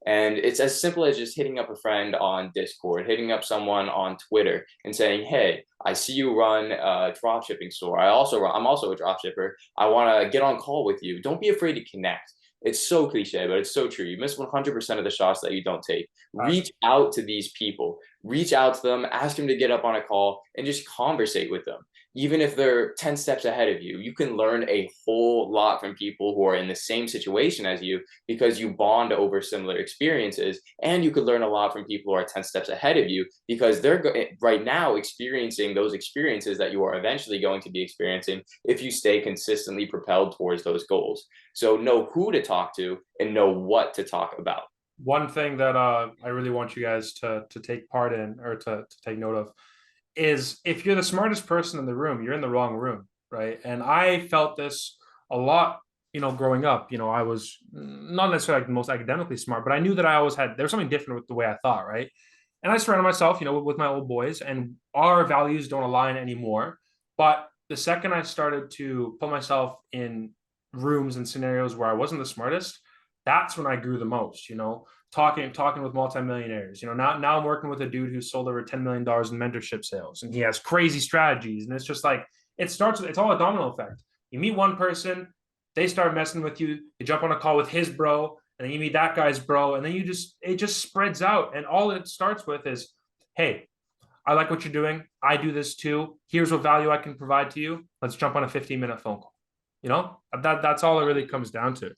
And it's as simple as just hitting up a friend on Discord, hitting up someone on Twitter and saying, hey, I see you run a drop shipping store. I'm also a drop shipper. I want to get on call with you. Don't be afraid to connect. It's so cliche, but it's so true. You miss 100% of the shots that you don't take. Reach out to these people, reach out to them, ask them to get up on a call and just conversate with them. Even if they're 10 steps ahead of you, you can learn a whole lot from people who are in the same situation as you, because you bond over similar experiences. And you could learn a lot from people who are 10 steps ahead of you, because they're right now experiencing those experiences that you are eventually going to be experiencing if you stay consistently propelled towards those goals. So know who to talk to and know what to talk about. One thing that I really want you guys to take part in, or to take note of, is if you're the smartest person in the room, you're in the wrong room, right? And I felt this a lot, growing up. I was not necessarily like the most academically smart, but I knew that I always had, there was something different with the way I thought, right? And I surrounded myself, with my old boys, and our values don't align anymore. But the second I started to put myself in rooms and scenarios where I wasn't the smartest, that's when I grew the most, talking with multimillionaires. Now I'm working with a dude who sold over $10 million in mentorship sales, and he has crazy strategies. And it's just like, it's all a domino effect. You meet one person, they start messing with you, you jump on a call with his bro, and then you meet that guy's bro, and then it just spreads out. And all it starts with is, hey, I like what you're doing. I do this too. Here's what value I can provide to you. Let's jump on a 15-minute phone call. That's all it really comes down to.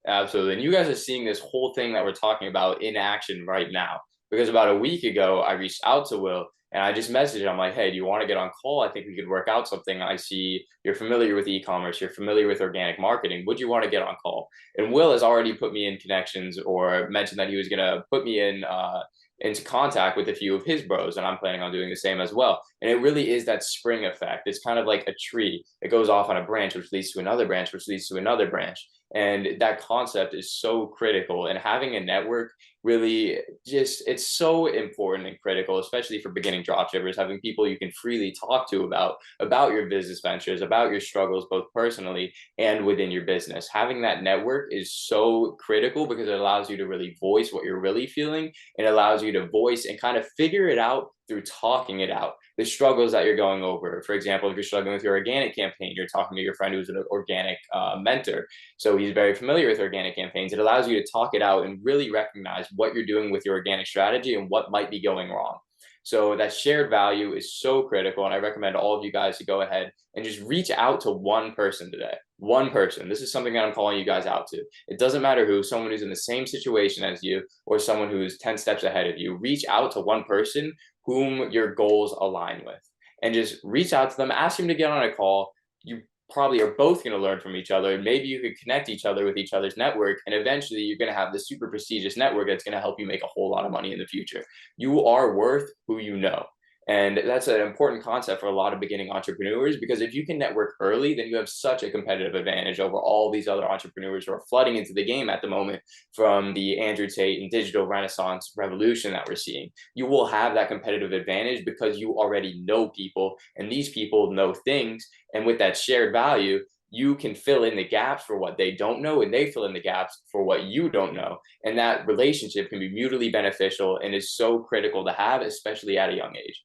Absolutely. And you guys are seeing this whole thing that we're talking about in action right now. Because about a week ago, I reached out to Will and I just messaged him. I'm like, hey, do you want to get on call? I think we could work out something. I see you're familiar with e-commerce. You're familiar with organic marketing. Would you want to get on call? And Will has already put me in connections, or mentioned that he was going to put me into contact with a few of his bros, and I'm planning on doing the same as well. And it really is that spring effect. It's kind of like a tree. It goes off on a branch, which leads to another branch, which leads to another branch. And that concept is so critical. And having a network really just, it's so important and critical, especially for beginning dropshippers, having people you can freely talk to about your business ventures, about your struggles, both personally and within your business. Having that network is so critical because it allows you to really voice what you're really feeling. It allows you to voice and kind of figure it out through talking it out, the struggles that you're going over. For example, if you're struggling with your organic campaign, you're talking to your friend who's an organic mentor, so he's very familiar with organic campaigns. It allows you to talk it out and really recognize what you're doing with your organic strategy and what might be going wrong. So that shared value is so critical. And I recommend all of you guys to go ahead and just reach out to one person today. One person. This is something that I'm calling you guys out to. It doesn't matter who, someone who's in the same situation as you or someone who's 10 steps ahead of you. Reach out to one person whom your goals align with and just reach out to them, ask them to get on a call. You probably are both going to learn from each other, and maybe you could connect each other with each other's network, and eventually you're going to have this super prestigious network that's going to help you make a whole lot of money in the future. You are worth who you know. And that's an important concept for a lot of beginning entrepreneurs, because if you can network early, then you have such a competitive advantage over all these other entrepreneurs who are flooding into the game at the moment from the Andrew Tate and digital renaissance revolution that we're seeing. You will have that competitive advantage because you already know people, and these people know things. And with that shared value, you can fill in the gaps for what they don't know, and they fill in the gaps for what you don't know. And that relationship can be mutually beneficial and is so critical to have, especially at a young age.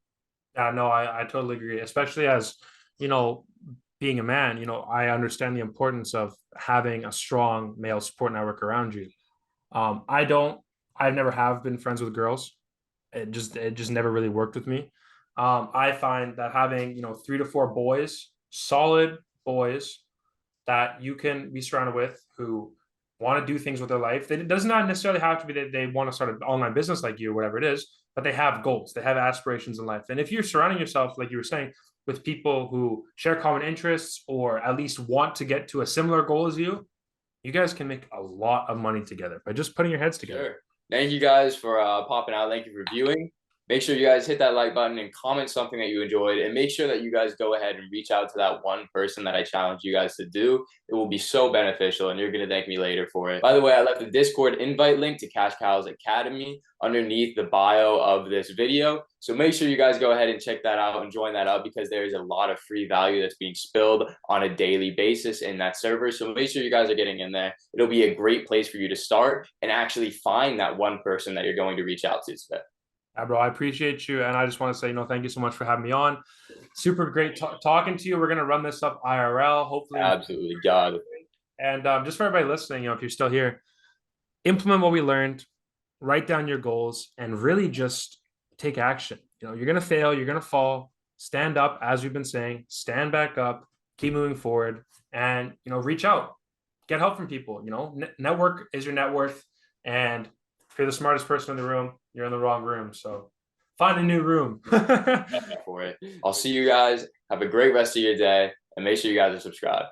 Yeah, no, I totally agree. Especially as, you know, being a man, I understand the importance of having a strong male support network around you. I don't, I never have been friends with girls. It just never really worked with me. I find that having, 3 to 4 boys, solid boys that you can be surrounded with who want to do things with their life. It does not necessarily have to be that they want to start an online business like you or whatever it is, but they have goals, they have aspirations in life. And if you're surrounding yourself, like you were saying, with people who share common interests or at least want to get to a similar goal as you guys can make a lot of money together by just putting your heads together. Sure. Thank you guys for popping out. Thank you for viewing. Make sure you guys hit that like button and comment something that you enjoyed. And make sure that you guys go ahead and reach out to that one person that I challenge you guys to do. It will be so beneficial, and you're going to thank me later for it. By the way, I left the Discord invite link to Cash Cows Academy underneath the bio of this video. So make sure you guys go ahead and check that out and join that up, because there is a lot of free value that's being spilled on a daily basis in that server. So make sure you guys are getting in there. It'll be a great place for you to start and actually find that one person that you're going to reach out to today. Yeah, bro, I appreciate you. And I just want to say, thank you so much for having me on. Super great talking to you. We're going to run this up IRL, hopefully. Absolutely. God. And just for everybody listening, if you're still here, implement what we learned, write down your goals, and really just take action. You're going to fail, you're going to fall, stand up, as we've been saying, stand back up, keep moving forward, and, reach out, get help from people. Network is your net worth. And if you're the smartest person in the room, you're in the wrong room. So find a new room. For it. I'll see you guys. Have a great rest of your day, and make sure you guys are subscribed.